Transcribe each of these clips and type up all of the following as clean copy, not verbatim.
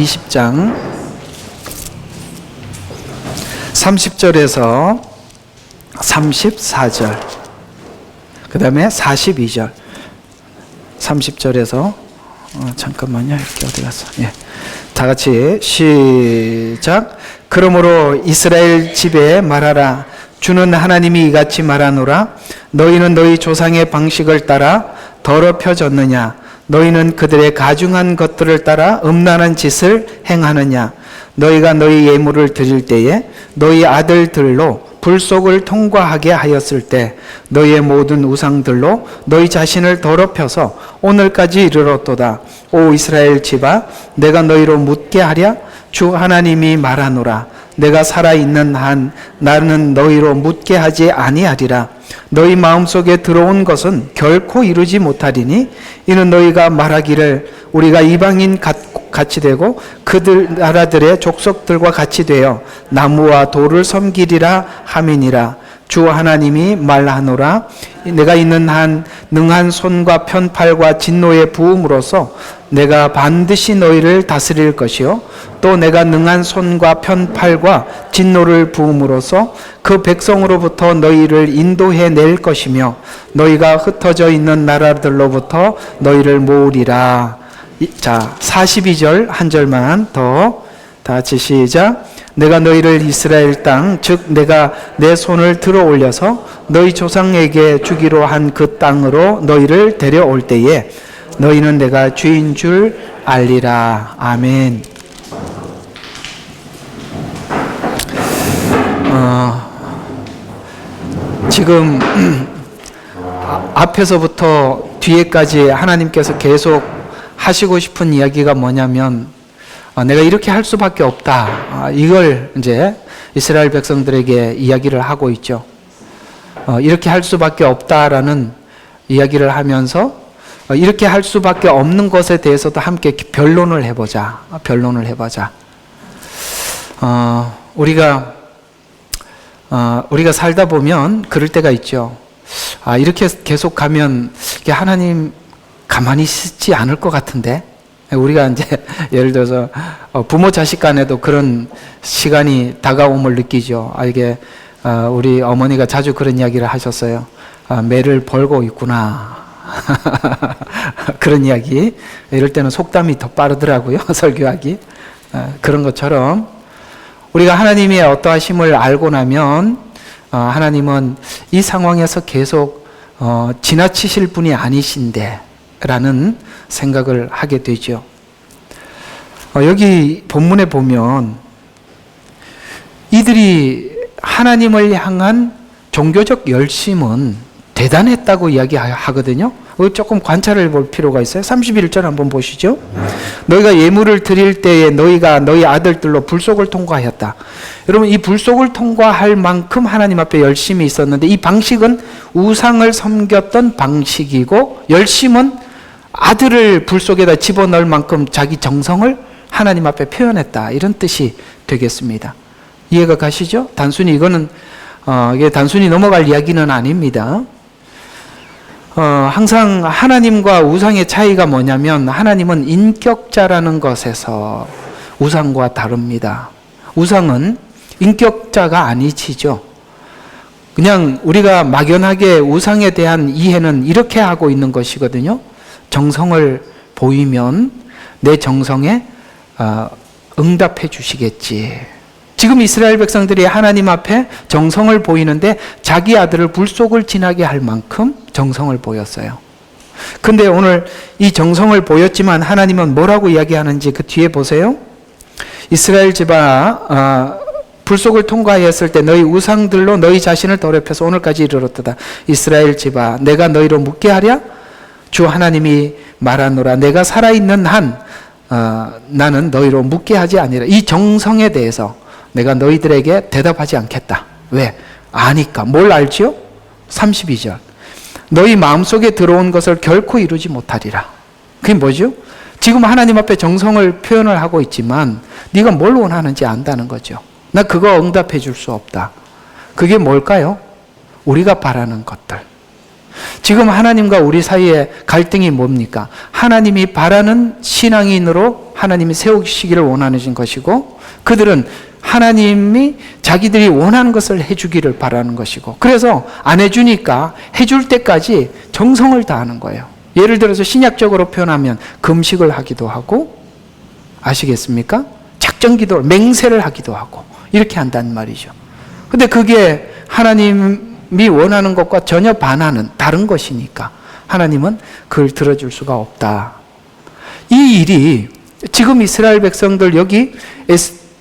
20장 30절에서 34절, 그 다음에 42절. 30절에서 잠깐만요. 이렇게 어디 갔어? 예. 다 같이 시작. 그러므로 이스라엘 집에 말하라. 주는 하나님이 이같이 말하노라. 너희는 너희 조상의 방식을 따라 더럽혀졌느냐? 너희는 그들의 가증한 것들을 따라 음란한 짓을 행하느냐? 너희가 너희 예물을 드릴 때에 너희 아들들로 불속을 통과하게 하였을 때 너희의 모든 우상들로 너희 자신을 더럽혀서 오늘까지 이르렀도다. 오 이스라엘 집아, 내가 너희로 묻게 하랴? 주 하나님이 말하노라. 내가 살아있는 한 나는 너희로 묻게 하지 아니하리라. 너희 마음속에 들어온 것은 결코 이루지 못하리니 이는 너희가 말하기를 우리가 이방인 같이 되고 그들 나라들의 족속들과 같이 되어 나무와 돌을 섬기리라 함이니라. 주 하나님이 말하노라. 내가 있는 한 능한 손과 편팔과 진노의 부음으로써 내가 반드시 너희를 다스릴 것이요 또 내가 능한 손과 편팔과 진노를 부음으로써 그 백성으로부터 너희를 인도해 낼 것이며 너희가 흩어져 있는 나라들로부터 너희를 모으리라. 자, 42절 한 절만 더 다 같이 시작. 내가 너희를 이스라엘 땅 즉 내가 내 손을 들어 올려서 너희 조상에게 주기로 한 그 땅으로 너희를 데려올 때에 너희는 내가 주인 줄 알리라. 아멘. 지금 앞에서부터 뒤에까지 하나님께서 계속 하시고 싶은 이야기가 뭐냐면 내가 이렇게 할 수밖에 없다. 이걸 이제 이스라엘 백성들에게 이야기를 하고 있죠. 이렇게 할 수밖에 없다라는 이야기를 하면서 이렇게 할 수밖에 없는 것에 대해서도 함께 변론을 해보자. 우리가 살다 보면 그럴 때가 있죠. 이렇게 계속 가면 하나님 가만히 있지 않을 것 같은데. 우리가 이제 예를 들어서 부모 자식 간에도 그런 시간이 다가옴을 느끼죠. 이게 우리 어머니가 자주 그런 이야기를 하셨어요. 매를 벌고 있구나. 그런 이야기. 이럴 때는 속담이 더 빠르더라고요. 설교하기. 그런 것처럼 우리가 하나님의 어떠하심을 알고 나면 하나님은 이 상황에서 계속 지나치실 분이 아니신데 라는 생각을 하게 되죠. 여기 본문에 보면 이들이 하나님을 향한 종교적 열심은 대단했다고 이야기하거든요. 조금 관찰을 볼 필요가 있어요. 31절 한번 보시죠. 너희가 예물을 드릴 때에 너희가 너희 아들들로 불속을 통과하였다. 여러분, 이 불속을 통과할 만큼 하나님 앞에 열심이 있었는데 이 방식은 우상을 섬겼던 방식이고 열심은 아들을 불속에다 집어넣을 만큼 자기 정성을 하나님 앞에 표현했다. 이런 뜻이 되겠습니다. 이해가 가시죠? 단순히 이거는 이게 단순히 넘어갈 이야기는 아닙니다. 항상 하나님과 우상의 차이가 뭐냐면 하나님은 인격자라는 것에서 우상과 다릅니다. 우상은 인격자가 아니지죠. 그냥 우리가 막연하게 우상에 대한 이해는 이렇게 하고 있는 것이거든요. 정성을 보이면 내 정성에 응답해 주시겠지. 지금 이스라엘 백성들이 하나님 앞에 정성을 보이는데 자기 아들을 불속을 지나게 할 만큼 정성을 보였어요. 근데 오늘 이 정성을 보였지만 하나님은 뭐라고 이야기하는지 그 뒤에 보세요. 이스라엘 집아, 불속을 통과하였을 때 너희 우상들로 너희 자신을 더럽혀서 오늘까지 이르렀도다. 이스라엘 집아, 내가 너희로 묻게 하랴? 주 하나님이 말하노라. 내가 살아있는 한 나는 너희로 묻게 하지 아니라. 이 정성에 대해서 내가 너희들에게 대답하지 않겠다. 왜? 아니까. 뭘 알지요? 32절. 너희 마음속에 들어온 것을 결코 이루지 못하리라. 그게 뭐죠? 지금 하나님 앞에 정성을 표현을 하고 있지만 네가 뭘 원하는지 안다는 거죠. 나 그거 응답해 줄 수 없다. 그게 뭘까요? 우리가 바라는 것들. 지금 하나님과 우리 사이에 갈등이 뭡니까? 하나님이 바라는 신앙인으로 하나님이 세우시기를 원하는 것이고, 그들은 하나님이 자기들이 원하는 것을 해주기를 바라는 것이고, 그래서 안 해주니까 해줄 때까지 정성을 다하는 거예요. 예를 들어서 신약적으로 표현하면 금식을 하기도 하고, 아시겠습니까? 작정기도를, 맹세를 하기도 하고 이렇게 한다는 말이죠. 근데 그게 하나님이 원하는 것과 전혀 반하는 다른 것이니까 하나님은 그걸 들어줄 수가 없다. 이 일이 지금 이스라엘 백성들, 여기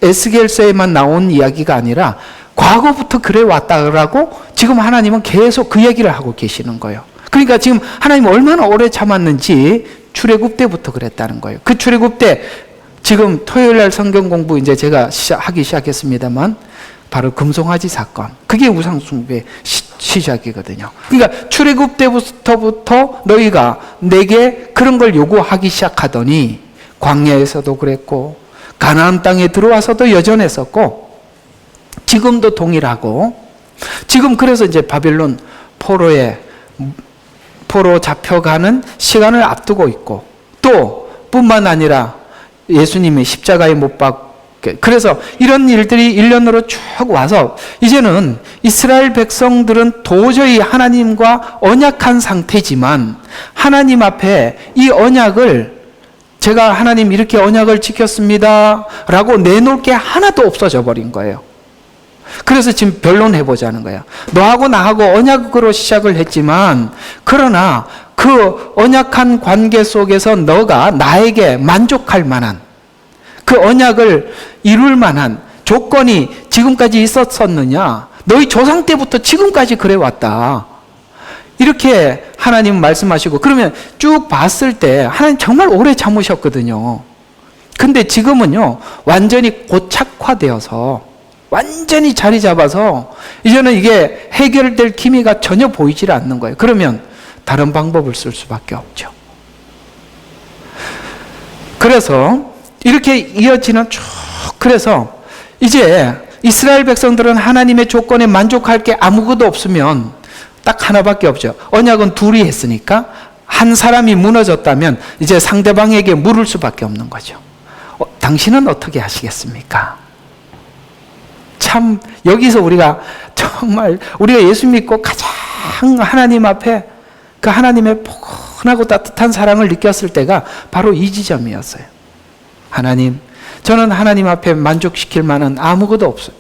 에스겔서에만 나온 이야기가 아니라 과거부터 그래 왔다라고 지금 하나님은 계속 그 얘기를 하고 계시는 거예요. 그러니까 지금 하나님 얼마나 오래 참았는지 출애굽 때부터 그랬다는 거예요. 그 출애굽 때 지금 토요일 날 성경 공부 이제 제가 하기 시작했습니다만 바로 금송아지 사건, 그게 우상숭배의 시작이거든요. 그러니까 출애굽 때부터 너희가 내게 그런 걸 요구하기 시작하더니 광야에서도 그랬고 가나안 땅에 들어와서도 여전했었고 지금도 동일하고, 지금 그래서 이제 바벨론 포로 잡혀가는 시간을 앞두고 있고, 또 뿐만 아니라 예수님이 십자가에 못 박게, 그래서 이런 일들이 일련으로 쭉 와서 이제는 이스라엘 백성들은 도저히 하나님과 언약한 상태지만 하나님 앞에 이 언약을, 제가 하나님 이렇게 언약을 지켰습니다 라고 내놓을 게 하나도 없어져 버린 거예요. 그래서 지금 변론해보자는 거예요. 너하고 나하고 언약으로 시작을 했지만, 그러나 그 언약한 관계 속에서 너가 나에게 만족할 만한, 그 언약을 이룰 만한 조건이 지금까지 있었었느냐? 너희 조상 때부터 지금까지 그래 왔다. 이렇게 하나님 말씀하시고, 그러면 쭉 봤을 때 하나님 정말 오래 참으셨거든요. 근데 지금은요, 완전히 고착화되어서 완전히 자리 잡아서 이제는 이게 해결될 기미가 전혀 보이질 않는 거예요. 그러면 다른 방법을 쓸 수밖에 없죠. 그래서 이렇게 이어지는 쭉, 그래서 이제 이스라엘 백성들은 하나님의 조건에 만족할 게 아무것도 없으면 딱 하나밖에 없죠. 언약은 둘이 했으니까 한 사람이 무너졌다면 이제 상대방에게 물을 수밖에 없는 거죠. 당신은 어떻게 하시겠습니까? 참 여기서 우리가 정말 우리가 예수 믿고 가장 하나님 앞에 그 하나님의 포근하고 따뜻한 사랑을 느꼈을 때가 바로 이 지점이었어요. 하나님, 저는 하나님 앞에 만족시킬 만한 아무것도 없어요.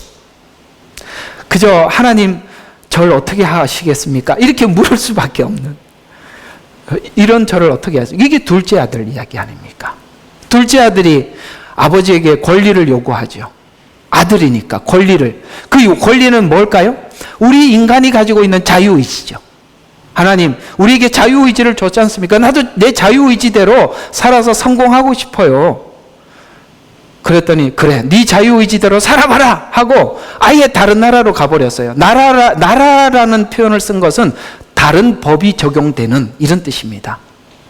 그저 하나님 저를 어떻게 하시겠습니까? 이렇게 물을 수밖에 없는, 이런 저를 어떻게 하시겠습니까? 이게 둘째 아들 이야기 아닙니까? 둘째 아들이 아버지에게 권리를 요구하죠. 아들이니까 권리를. 그 권리는 뭘까요? 우리 인간이 가지고 있는 자유의지죠. 하나님, 우리에게 자유의지를 줬지 않습니까? 나도 내 자유의지대로 살아서 성공하고 싶어요. 그랬더니 그래, 네 자유의지대로 살아봐라 하고 아예 다른 나라로 가버렸어요. 나라라는 표현을 쓴 것은 다른 법이 적용되는 이런 뜻입니다.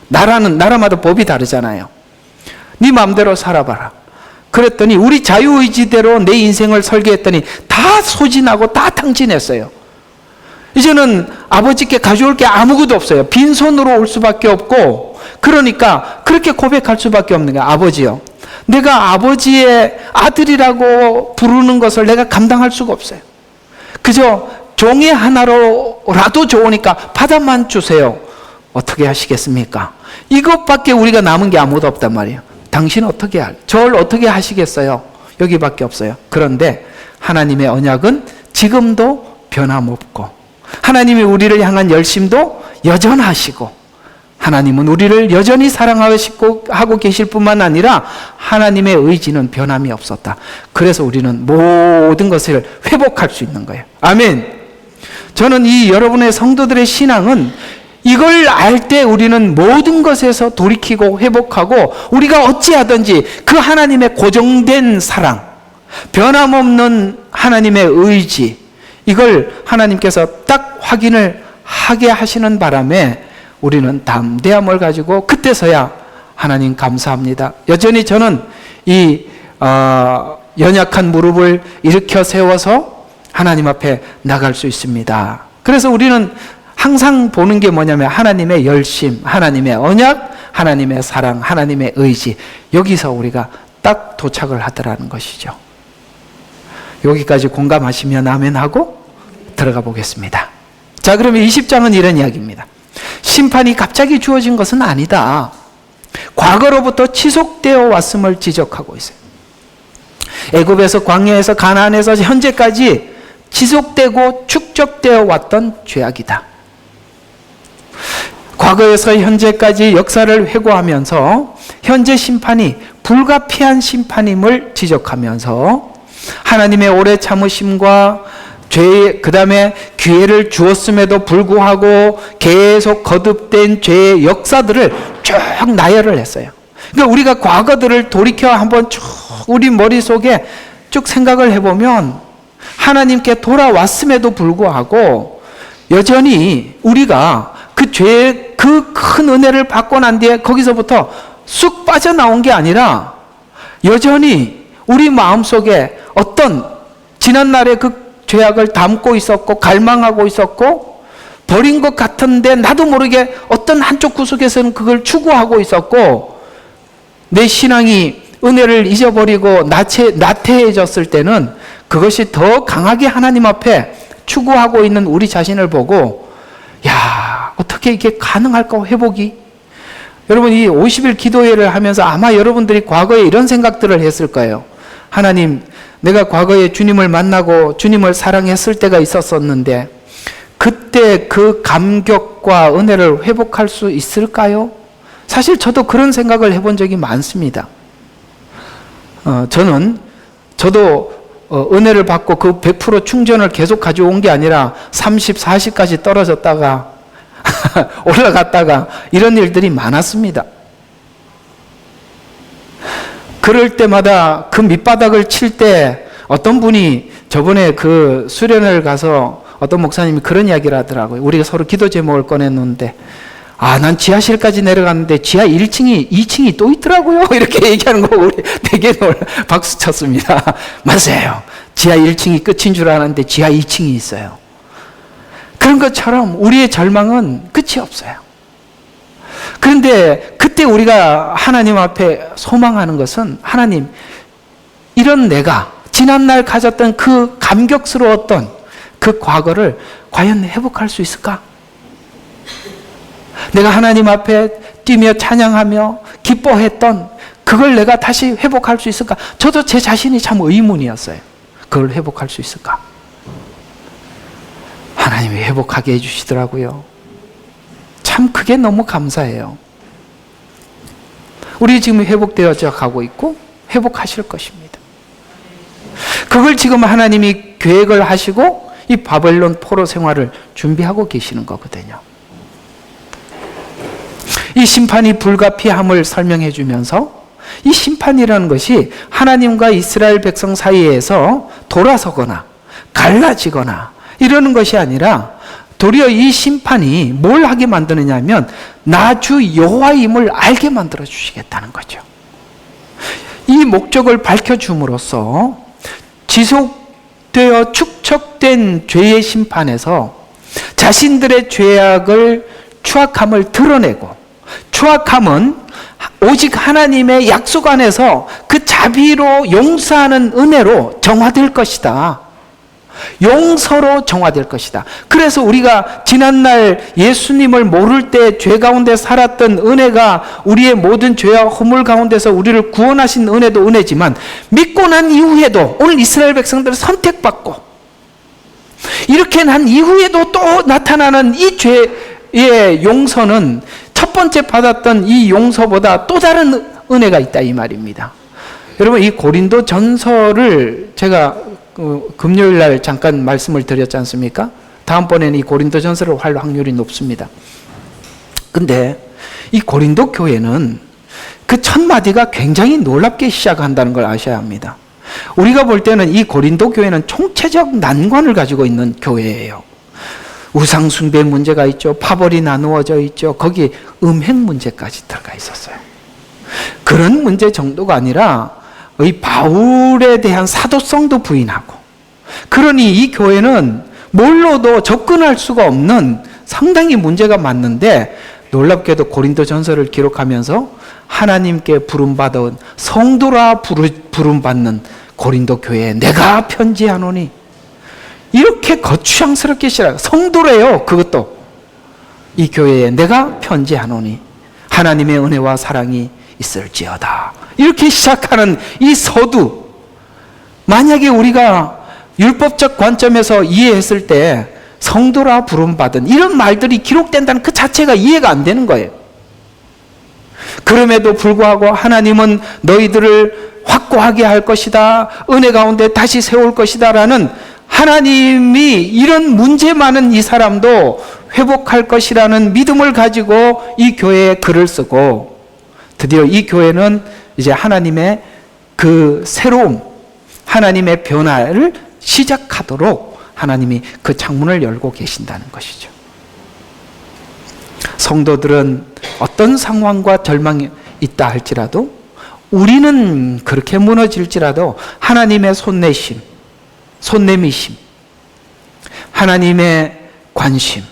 나라마다 법이 다르잖아요. 네 마음대로 살아봐라. 그랬더니 우리 자유의지대로 내 인생을 설계했더니 다 소진하고 다 탕진했어요. 이제는 아버지께 가져올 게 아무것도 없어요. 빈손으로 올 수밖에 없고, 그러니까 그렇게 고백할 수밖에 없는 거예요. 아버지요, 내가 아버지의 아들이라고 부르는 것을 내가 감당할 수가 없어요. 그저 종이 하나로라도 좋으니까 받아만 주세요. 어떻게 하시겠습니까? 이것밖에 우리가 남은 게 아무것도 없단 말이에요. 당신 어떻게 저를 어떻게 하시겠어요? 여기밖에 없어요. 그런데 하나님의 언약은 지금도 변함없고, 하나님이 우리를 향한 열심도 여전하시고, 하나님은 우리를 여전히 사랑하고 계실 뿐만 아니라 하나님의 의지는 변함이 없었다. 그래서 우리는 모든 것을 회복할 수 있는 거예요. 아멘. 저는 이 여러분의 성도들의 신앙은 이걸 알 때 우리는 모든 것에서 돌이키고 회복하고, 우리가 어찌하든지 그 하나님의 고정된 사랑, 변함없는 하나님의 의지, 이걸 하나님께서 딱 확인을 하게 하시는 바람에 우리는 담대함을 가지고 그때서야 하나님 감사합니다. 여전히 저는 이 연약한 무릎을 일으켜 세워서 하나님 앞에 나갈 수 있습니다. 그래서 우리는 항상 보는 게 뭐냐면 하나님의 열심, 하나님의 언약, 하나님의 사랑, 하나님의 의지. 여기서 우리가 딱 도착을 하더라는 것이죠. 여기까지 공감하시면 아멘하고 들어가 보겠습니다. 자, 그러면 20장은 이런 이야기입니다. 심판이 갑자기 주어진 것은 아니다. 과거로부터 지속되어 왔음을 지적하고 있어요. 애굽에서, 광야에서, 가나안에서 현재까지 지속되고 축적되어 왔던 죄악이다. 과거에서 현재까지 역사를 회고하면서 현재 심판이 불가피한 심판임을 지적하면서 하나님의 오래 참으심과 그 다음에 기회를 주었음에도 불구하고 계속 거듭된 죄의 역사들을 쭉 나열을 했어요. 그러니까 우리가 과거들을 돌이켜 한번 쭉 우리 머릿속에 쭉 생각을 해보면 하나님께 돌아왔음에도 불구하고 여전히 우리가 그 죄의 그 큰 은혜를 받고 난 뒤에 거기서부터 쑥 빠져나온 게 아니라 여전히 우리 마음속에 어떤 지난날의 그 죄악을 담고 있었고 갈망하고 있었고 버린 것 같은데 나도 모르게 어떤 한쪽 구석에서는 그걸 추구하고 있었고 내 신앙이 은혜를 잊어버리고 나태해졌을 때는 그것이 더 강하게 하나님 앞에 추구하고 있는 우리 자신을 보고 야, 어떻게 이게 가능할까 회복이? 여러분 이 50일 기도회를 하면서 아마 여러분들이 과거에 이런 생각들을 했을 거예요. 하나님, 내가 과거에 주님을 만나고 주님을 사랑했을 때가 있었었는데 그때 그 감격과 은혜를 회복할 수 있을까요? 사실 저도 그런 생각을 해본 적이 많습니다. 저도 은혜를 받고 그 100% 충전을 계속 가져온 게 아니라 30, 40까지 떨어졌다가 올라갔다가 이런 일들이 많았습니다. 그럴 때마다 그 밑바닥을 칠 때 어떤 분이 저번에 그 수련회를 가서 어떤 목사님이 그런 이야기를 하더라고요. 우리가 서로 기도 제목을 꺼냈는데 난 지하실까지 내려갔는데 지하 1층이 2층이 또 있더라고요. 이렇게 얘기하는 거 우리 되게 박수 쳤습니다. 맞아요. 지하 1층이 끝인 줄 알았는데 지하 2층이 있어요. 그런 것처럼 우리의 절망은 끝이 없어요. 그런데 그때 우리가 하나님 앞에 소망하는 것은 하나님, 이런 내가 지난날 가졌던 그 감격스러웠던 그 과거를 과연 회복할 수 있을까? 내가 하나님 앞에 뛰며 찬양하며 기뻐했던 그걸 내가 다시 회복할 수 있을까? 저도 제 자신이 참 의문이었어요. 그걸 회복할 수 있을까? 하나님이 회복하게 해주시더라고요. 참 그게 너무 감사해요. 우리 지금 회복되어져 가고 있고 회복하실 것입니다. 그걸 지금 하나님이 계획을 하시고 이 바벨론 포로 생활을 준비하고 계시는 거거든요. 이 심판이 불가피함을 설명해 주면서 이 심판이라는 것이 하나님과 이스라엘 백성 사이에서 돌아서거나 갈라지거나 이러는 것이 아니라 도리어 이 심판이 뭘 하게 만드느냐 하면 나 주 여호와임을 알게 만들어 주시겠다는 거죠. 이 목적을 밝혀줌으로써 지속되어 축적된 죄의 심판에서 자신들의 죄악을 추악함을 드러내고 추악함은 오직 하나님의 약속 안에서 그 자비로 용서하는 은혜로 정화될 것이다. 용서로 정화될 것이다. 그래서 우리가 지난날 예수님을 모를 때 죄 가운데 살았던 은혜가 우리의 모든 죄와 허물 가운데서 우리를 구원하신 은혜도 은혜지만 믿고 난 이후에도 오늘 이스라엘 백성들을 선택받고 이렇게 난 이후에도 또 나타나는 이 죄의 용서는 첫 번째 받았던 이 용서보다 또 다른 은혜가 있다 이 말입니다. 여러분 이 고린도 전서를 제가 금요일 날 잠깐 말씀을 드렸지 않습니까? 다음번에는 이 고린도 전서를 할 확률이 높습니다. 근데 이 고린도 교회는 그 첫 마디가 굉장히 놀랍게 시작한다는 걸 아셔야 합니다. 우리가 볼 때는 이 고린도 교회는 총체적 난관을 가지고 있는 교회예요. 우상 숭배 문제가 있죠. 파벌이 나누어져 있죠. 거기 음행 문제까지 들어가 있었어요. 그런 문제 정도가 아니라 이 바울에 대한 사도성도 부인하고, 그러니 이 교회는 뭘로도 접근할 수가 없는 상당히 문제가 많는데 놀랍게도 고린도전서를 기록하면서 하나님께 부름받은 성도라 부름받는 고린도 교회에 내가 편지하노니, 이렇게 거추장스럽게 시작, 성도래요. 그것도 이 교회에 내가 편지하노니 하나님의 은혜와 사랑이 있을지어다, 이렇게 시작하는 이 서두, 만약에 우리가 율법적 관점에서 이해했을 때 성도라 부름받은 이런 말들이 기록된다는 그 자체가 이해가 안 되는 거예요. 그럼에도 불구하고 하나님은 너희들을 확고하게 할 것이다, 은혜 가운데 다시 세울 것이다 라는, 하나님이 이런 문제 많은 이 사람도 회복할 것이라는 믿음을 가지고 이 교회에 글을 쓰고, 드디어 이 교회는 이제 하나님의 그 새로움, 하나님의 변화를 시작하도록 하나님이 그 창문을 열고 계신다는 것이죠. 성도들은 어떤 상황과 절망이 있다 할지라도, 우리는 그렇게 무너질지라도 하나님의 손내미심, 하나님의 관심,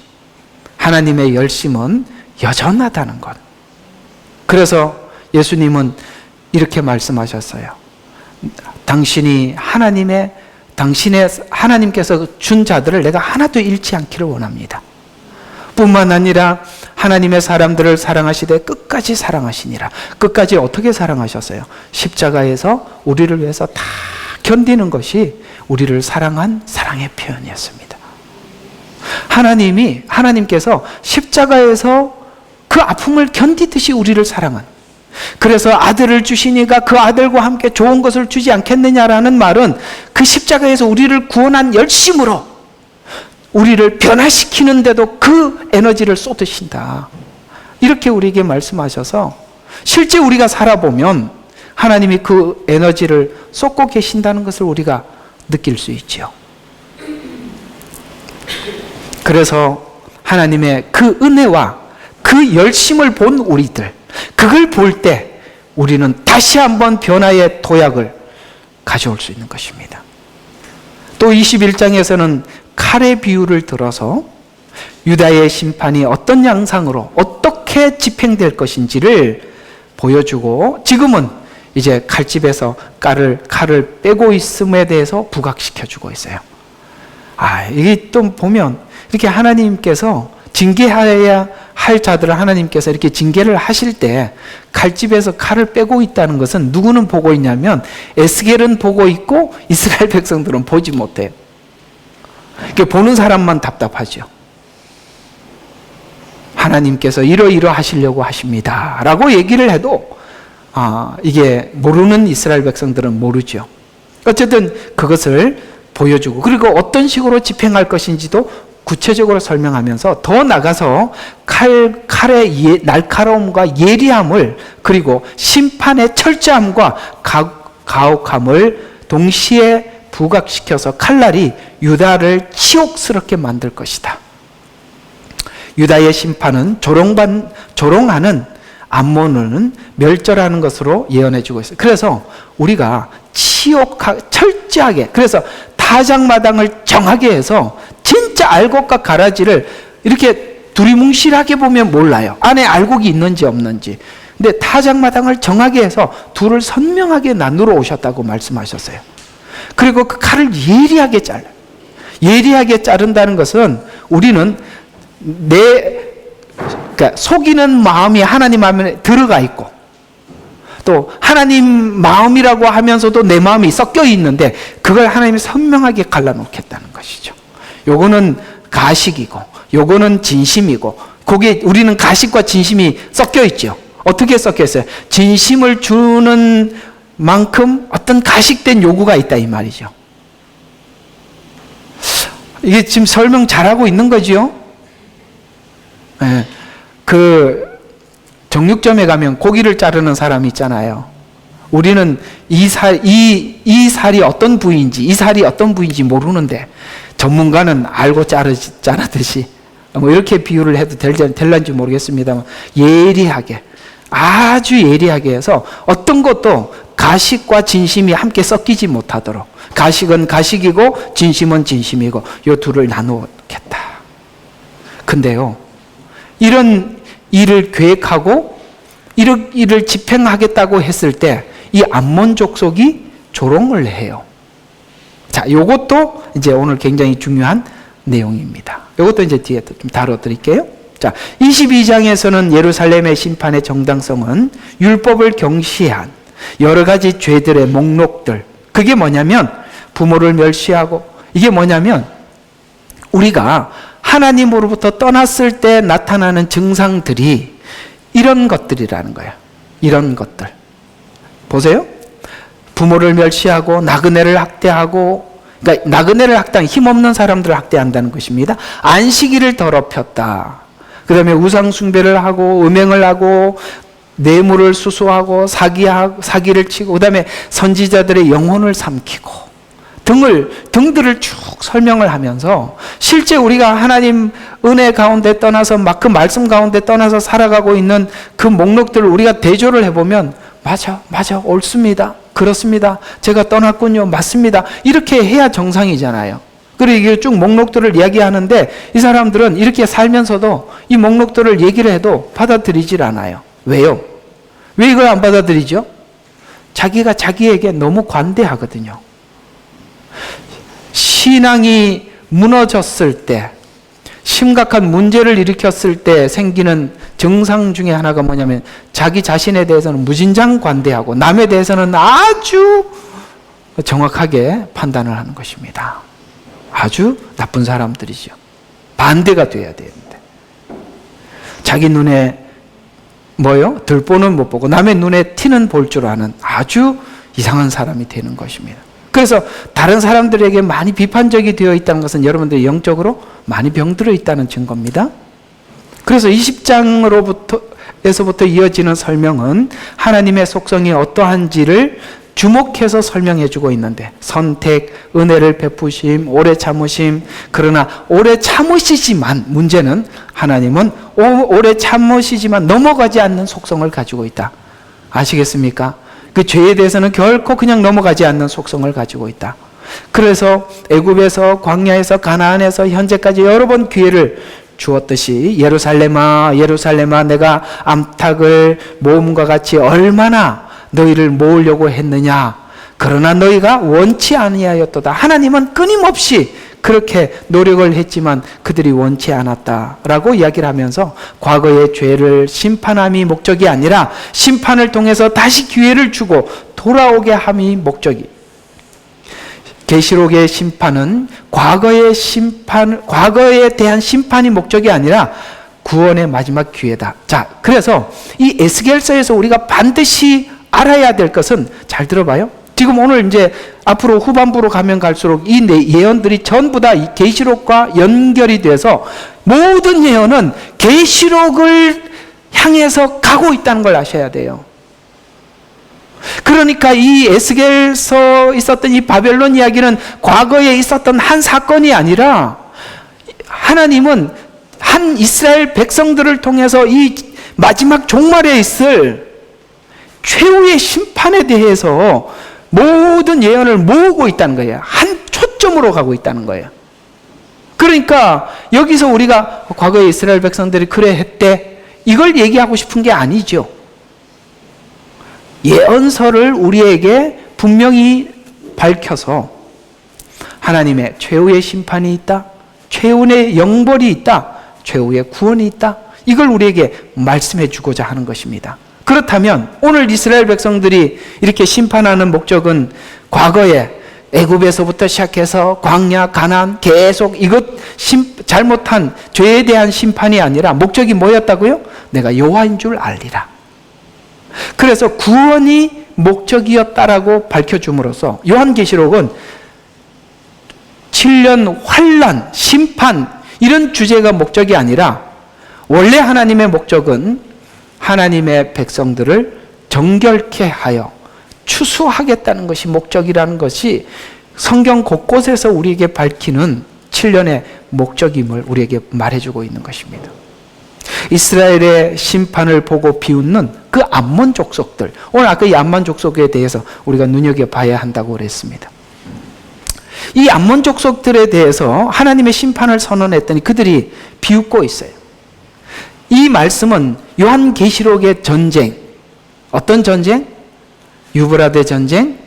하나님의 열심은 여전하다는 것. 그래서 예수님은 이렇게 말씀하셨어요. 하나님께서 준 자들을 내가 하나도 잃지 않기를 원합니다. 뿐만 아니라 하나님의 사람들을 사랑하시되 끝까지 사랑하시니라. 끝까지 어떻게 사랑하셨어요? 십자가에서 우리를 위해서 다 견디는 것이 우리를 사랑한 사랑의 표현이었습니다. 하나님께서 십자가에서 그 아픔을 견디듯이 우리를 사랑한, 그래서 아들을 주시니까 그 아들과 함께 좋은 것을 주지 않겠느냐라는 말은 그 십자가에서 우리를 구원한 열심으로 우리를 변화시키는데도 그 에너지를 쏟으신다, 이렇게 우리에게 말씀하셔서, 실제 우리가 살아보면 하나님이 그 에너지를 쏟고 계신다는 것을 우리가 느낄 수 있죠. 그래서 하나님의 그 은혜와 그 열심을 본 우리들, 그걸 볼 때 우리는 다시 한번 변화의 도약을 가져올 수 있는 것입니다. 또 21장에서는 칼의 비유를 들어서 유다의 심판이 어떤 양상으로 어떻게 집행될 것인지를 보여주고, 지금은 이제 칼집에서 칼을 빼고 있음에 대해서 부각시켜주고 있어요. 이게 또 보면 이렇게 하나님께서 징계해야 할 자들을 하나님께서 이렇게 징계를 하실 때 칼집에서 칼을 빼고 있다는 것은 누구는 보고 있냐면 에스겔은 보고 있고 이스라엘 백성들은 보지 못해요. 보는 사람만 답답하죠. 하나님께서 이러하시려고 하십니다 라고 얘기를 해도 이게 모르는 이스라엘 백성들은 모르죠. 어쨌든 그것을 보여주고, 그리고 어떤 식으로 집행할 것인지도 구체적으로 설명하면서, 더 나가서 칼의 날카로움과 예리함을, 그리고 심판의 철저함과 가혹함을 동시에 부각시켜서 칼날이 유다를 치욕스럽게 만들 것이다. 유다의 심판은 조롱하는 암몬은 멸절하는 것으로 예언해주고 있어요. 그래서 우리가 철저하게, 그래서 타작마당을 정하게 해서 진짜 알곡과 가라지를 이렇게 두리뭉실하게 보면 몰라요. 안에 알곡이 있는지 없는지. 근데 타작마당을 정하게 해서 둘을 선명하게 나누어 오셨다고 말씀하셨어요. 그리고 그 칼을 예리하게 잘라요. 예리하게 자른다는 것은 우리는 그러니까 속이는 마음이 하나님 마음에 들어가 있고, 또 하나님 마음이라고 하면서도 내 마음이 섞여 있는데 그걸 하나님이 선명하게 갈라놓겠다는 것이죠. 요거는 가식이고 요거는 진심이고, 거기에 우리는 가식과 진심이 섞여 있죠. 어떻게 섞여 있어요? 진심을 주는 만큼 어떤 가식된 요구가 있다 이 말이죠. 이게 지금 설명 잘하고 있는 거죠. 네. 그 정육점에 가면 고기를 자르는 사람이 있잖아요. 우리는 이 살이 어떤 부위인지, 이 살이 어떤 부위인지 모르는데 전문가는 알고 자르듯이, 뭐 이렇게 비유를 해도 될런지 모르겠습니다만, 예리하게, 아주 예리하게 해서 어떤 것도 가식과 진심이 함께 섞이지 못하도록, 가식은 가식이고 진심은 진심이고 이 둘을 나누겠다. 근데요, 이런 일을 계획하고 이런 일을 집행하겠다고 했을 때 이 암몬 족속이 조롱을 해요. 자, 요것도 이제 오늘 굉장히 중요한 내용입니다. 요것도 이제 뒤에 좀 다뤄드릴게요. 자, 22장에서는 예루살렘의 심판의 정당성은 율법을 경시한 여러 가지 죄들의 목록들, 그게 뭐냐면 부모를 멸시하고, 이게 뭐냐면 우리가 하나님으로부터 떠났을 때 나타나는 증상들이 이런 것들이라는 거예요. 이런 것들 보세요. 부모를 멸시하고 나그네를 학대하고, 그러니까 나그네를 학대한 힘없는 사람들을 학대한다는 것입니다. 안식일을 더럽혔다. 그 다음에 우상 숭배를 하고 음행을 하고 뇌물을 수수하고 사기를 치고, 그 다음에 선지자들의 영혼을 삼키고 등들을 쭉 설명을 하면서 실제 우리가 하나님 은혜 가운데 떠나서 그 말씀 가운데 떠나서 살아가고 있는 그 목록들을 우리가 대조를 해보면 맞아, 옳습니다. 그렇습니다. 제가 떠났군요. 맞습니다. 이렇게 해야 정상이잖아요. 그리고 이게 쭉 목록들을 이야기하는데 이 사람들은 이렇게 살면서도 이 목록들을 얘기를 해도 받아들이질 않아요. 왜요? 왜 이걸 안 받아들이죠? 자기가 자기에게 너무 관대하거든요. 신앙이 무너졌을 때, 심각한 문제를 일으켰을 때 생기는 증상 중에 하나가 뭐냐면 자기 자신에 대해서는 무진장 관대하고 남에 대해서는 아주 정확하게 판단을 하는 것입니다. 아주 나쁜 사람들이죠. 반대가 돼야 되는데 자기 눈에 들보는 못 보고 남의 눈에 티는 볼 줄 아는 아주 이상한 사람이 되는 것입니다. 그래서 다른 사람들에게 많이 비판적이 되어 있다는 것은 여러분들이 영적으로 많이 병들어 있다는 증거입니다. 그래서 20장으로부터 이어지는 설명은 하나님의 속성이 어떠한지를 주목해서 설명해 주고 있는데, 선택, 은혜를 베푸심, 오래 참으심. 그러나 오래 참으시지만 문제는 하나님은 오래 참으시지만 넘어가지 않는 속성을 가지고 있다. 아시겠습니까? 그 죄에 대해서는 결코 그냥 넘어가지 않는 속성을 가지고 있다. 그래서 애굽에서, 광야에서, 가나안에서 현재까지 여러 번 기회를 주었듯이 예루살렘아 예루살렘아 내가 암탉을 모음과 같이 얼마나 너희를 모으려고 했느냐. 그러나 너희가 원치 아니하였도다. 하나님은 끊임없이 그렇게 노력을 했지만 그들이 원치 않았다라고 이야기를 하면서 과거의 죄를 심판함이 목적이 아니라 심판을 통해서 다시 기회를 주고 돌아오게 함이 목적이. 계시록의 심판은 과거에 대한 심판이 목적이 아니라 구원의 마지막 기회다. 자, 그래서 이 에스겔서에서 우리가 반드시 알아야 될 것은, 잘 들어봐요. 지금 오늘 이제 앞으로 후반부로 가면 갈수록 이 예언들이 전부 다 계시록과 연결이 돼서 모든 예언은 계시록을 향해서 가고 있다는 걸 아셔야 돼요. 그러니까 이 에스겔서 있었던 이 바벨론 이야기는 과거에 있었던 한 사건이 아니라 하나님은 한 이스라엘 백성들을 통해서 이 마지막 종말에 있을 최후의 심판에 대해서 모든 예언을 모으고 있다는 거예요. 한 초점으로 가고 있다는 거예요. 그러니까 여기서 우리가 과거에 이스라엘 백성들이 그래 했대, 이걸 얘기하고 싶은 게 아니죠. 예언서를 우리에게 분명히 밝혀서 하나님의 최후의 심판이 있다, 최후의 영벌이 있다, 최후의 구원이 있다, 이걸 우리에게 말씀해 주고자 하는 것입니다. 그렇다면 오늘 이스라엘 백성들이 이렇게 심판하는 목적은 과거에 애굽에서부터 시작해서 광야, 가나안 계속 이것 잘못한 죄에 대한 심판이 아니라 목적이 뭐였다고요? 내가 여호와인 줄 알리라. 그래서 구원이 목적이었다라고 밝혀줌으로써 요한계시록은 7년 환난, 심판 이런 주제가 목적이 아니라 원래 하나님의 목적은 하나님의 백성들을 정결케 하여 추수하겠다는 것이 목적이라는 것이 성경 곳곳에서 우리에게 밝히는 7년의 목적임을 우리에게 말해주고 있는 것입니다. 이스라엘의 심판을 보고 비웃는 그 암몬 족속들, 오늘 아까 이 암몬 족속에 대해서 우리가 눈여겨봐야 한다고 그랬습니다. 이 암몬 족속들에 대해서 하나님의 심판을 선언했더니 그들이 비웃고 있어요. 이 말씀은 요한계시록의 전쟁, 어떤 전쟁? 유브라데 전쟁,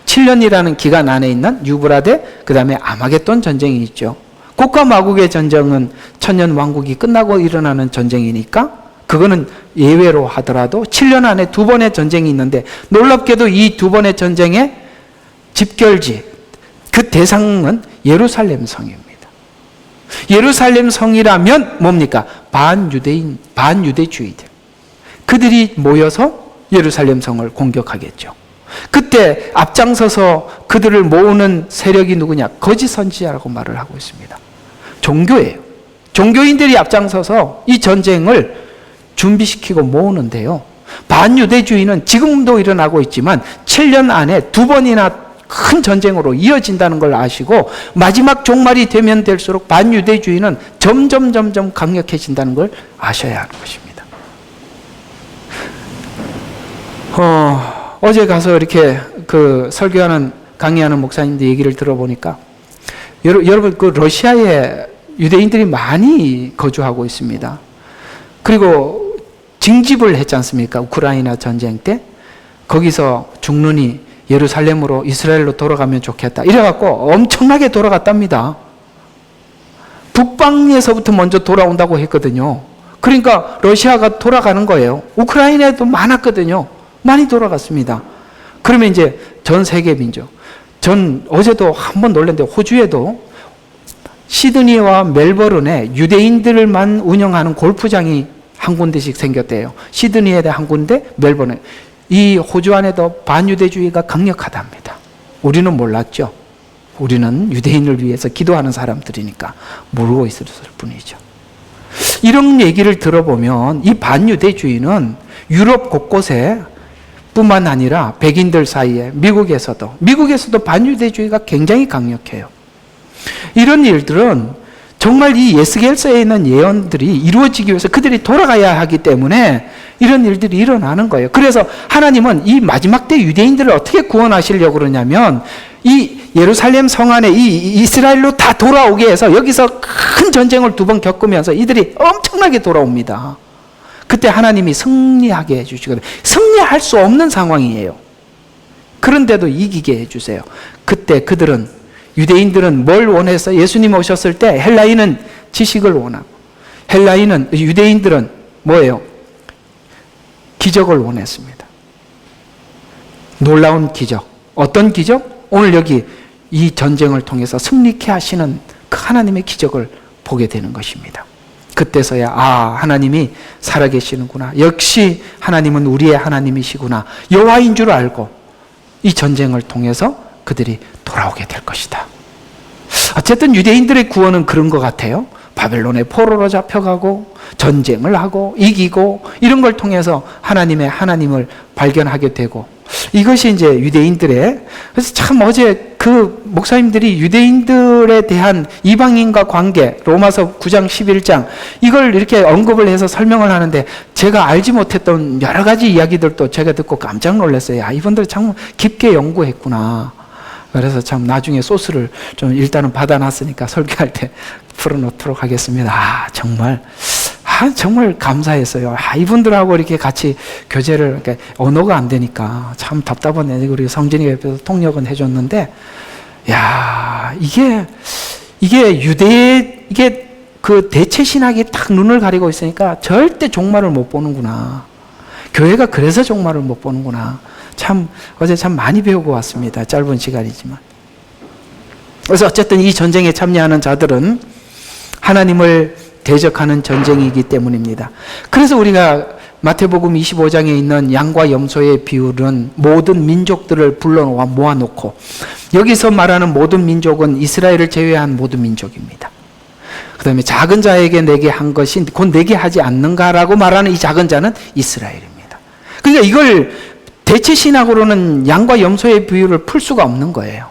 7년이라는 기간 안에 있는 유브라데, 그 다음에 아마겟돈 전쟁이 있죠. 곡과 마곡의 전쟁은 천년 왕국이 끝나고 일어나는 전쟁이니까 그거는 예외로 하더라도 7년 안에 2번의 전쟁이 있는데, 놀랍게도 이 2번의 전쟁의 집결지, 그 대상은 예루살렘 성입니다. 예루살렘 성이라면 뭡니까? 반유대인, 반유대주의들. 그들이 모여서 예루살렘 성을 공격하겠죠. 그때 앞장서서 그들을 모으는 세력이 누구냐? 거짓 선지자라고 말을 하고 있습니다. 종교예요. 종교인들이 앞장서서 이 전쟁을 준비시키고 모으는데요. 반유대주의는 지금도 일어나고 있지만 7년 안에 2번이나 큰 전쟁으로 이어진다는 걸 아시고, 마지막 종말이 되면 될수록 반유대주의는 점점 강력해진다는 걸 아셔야 하는 것입니다. 어제 가서 이렇게 그 설교하는, 강의하는 목사님들 얘기를 들어보니까, 여러분 그 러시아에 유대인들이 많이 거주하고 있습니다. 그리고 징집을 했지 않습니까? 우크라이나 전쟁 때. 거기서 죽느니 예루살렘으로, 이스라엘로 돌아가면 좋겠다. 이래갖고 엄청나게 돌아갔답니다. 북방에서부터 먼저 돌아온다고 했거든요. 그러니까 러시아가 돌아가는 거예요. 우크라이나에도 많았거든요. 많이 돌아갔습니다. 그러면 이제 전 세계 민족. 어제도 한번 놀랐는데, 호주에도 시드니와 멜버른에 유대인들만 운영하는 골프장이 한 군데씩 생겼대요. 시드니에 한 군데, 멜버른에. 이 호주 안에도 반유대주의가 강력하답니다. 우리는 몰랐죠. 우리는 유대인을 위해서 기도하는 사람들이니까 모르고 있을 뿐이죠. 이런 얘기를 들어보면 이 반유대주의는 유럽 곳곳에 뿐만 아니라 백인들 사이에, 미국에서도 반유대주의가 굉장히 강력해요. 이런 일들은 정말 이 예스겔서에 있는 예언들이 이루어지기 위해서 그들이 돌아가야 하기 때문에 이런 일들이 일어나는 거예요. 그래서 하나님은 이 마지막 때 유대인들을 어떻게 구원하시려고 그러냐면, 이 예루살렘 성 안에 이 이스라엘로 다 돌아오게 해서 여기서 큰 전쟁을 2번 겪으면서 이들이 엄청나게 돌아옵니다. 그때 하나님이 승리하게 해주시거든요. 승리할 수 없는 상황이에요. 그런데도 이기게 해주세요. 그때 유대인들은 뭘 원해서, 예수님 오셨을 때 헬라인은 지식을 원하고, 유대인들은 뭐예요? 기적을 원했습니다. 놀라운 기적. 어떤 기적? 오늘 여기 이 전쟁을 통해서 승리케 하시는 그 하나님의 기적을 보게 되는 것입니다. 그때서야 하나님이 살아계시는구나. 역시 하나님은 우리의 하나님이시구나. 여호와인 줄 알고 이 전쟁을 통해서 그들이 돌아오게 될 것이다. 어쨌든 유대인들의 구원은 그런 것 같아요. 바벨론의 포로로 잡혀가고 전쟁을 하고 이기고 이런 걸 통해서 하나님을 발견하게 되고, 이것이 이제 유대인들의, 그래서 참 어제 그 목사님들이 유대인들에 대한 이방인과 관계, 로마서 9장 11장 이걸 이렇게 언급을 해서 설명을 하는데, 제가 알지 못했던 여러 가지 이야기들도 제가 듣고 깜짝 놀랐어요. 이분들 참 깊게 연구했구나. 그래서 참 나중에 소스를 좀 일단은 받아놨으니까 설교할 때 풀어놓도록 하겠습니다. 정말 감사했어요. 이분들하고 이렇게 같이 교제를, 그러니까 언어가 안 되니까 참 답답하네. 우리 성진이가 옆에서 통역은 해줬는데, 이게 그 대체 신학이 딱 눈을 가리고 있으니까 절대 종말을 못 보는구나. 교회가 그래서 종말을 못 보는구나. 어제 참 많이 배우고 왔습니다. 짧은 시간이지만. 그래서 어쨌든 이 전쟁에 참여하는 자들은 하나님을 대적하는 전쟁이기 때문입니다. 그래서 우리가 마태복음 25장에 있는 양과 염소의 비율은 모든 민족들을 불러놓아 모아놓고, 여기서 말하는 모든 민족은 이스라엘을 제외한 모든 민족입니다. 그 다음에 작은 자에게 내게 한 것이 곧 내게 하지 않는가라고 말하는 이 작은 자는 이스라엘입니다. 그러니까 이걸 대체 신학으로는 양과 염소의 비율을 풀 수가 없는 거예요.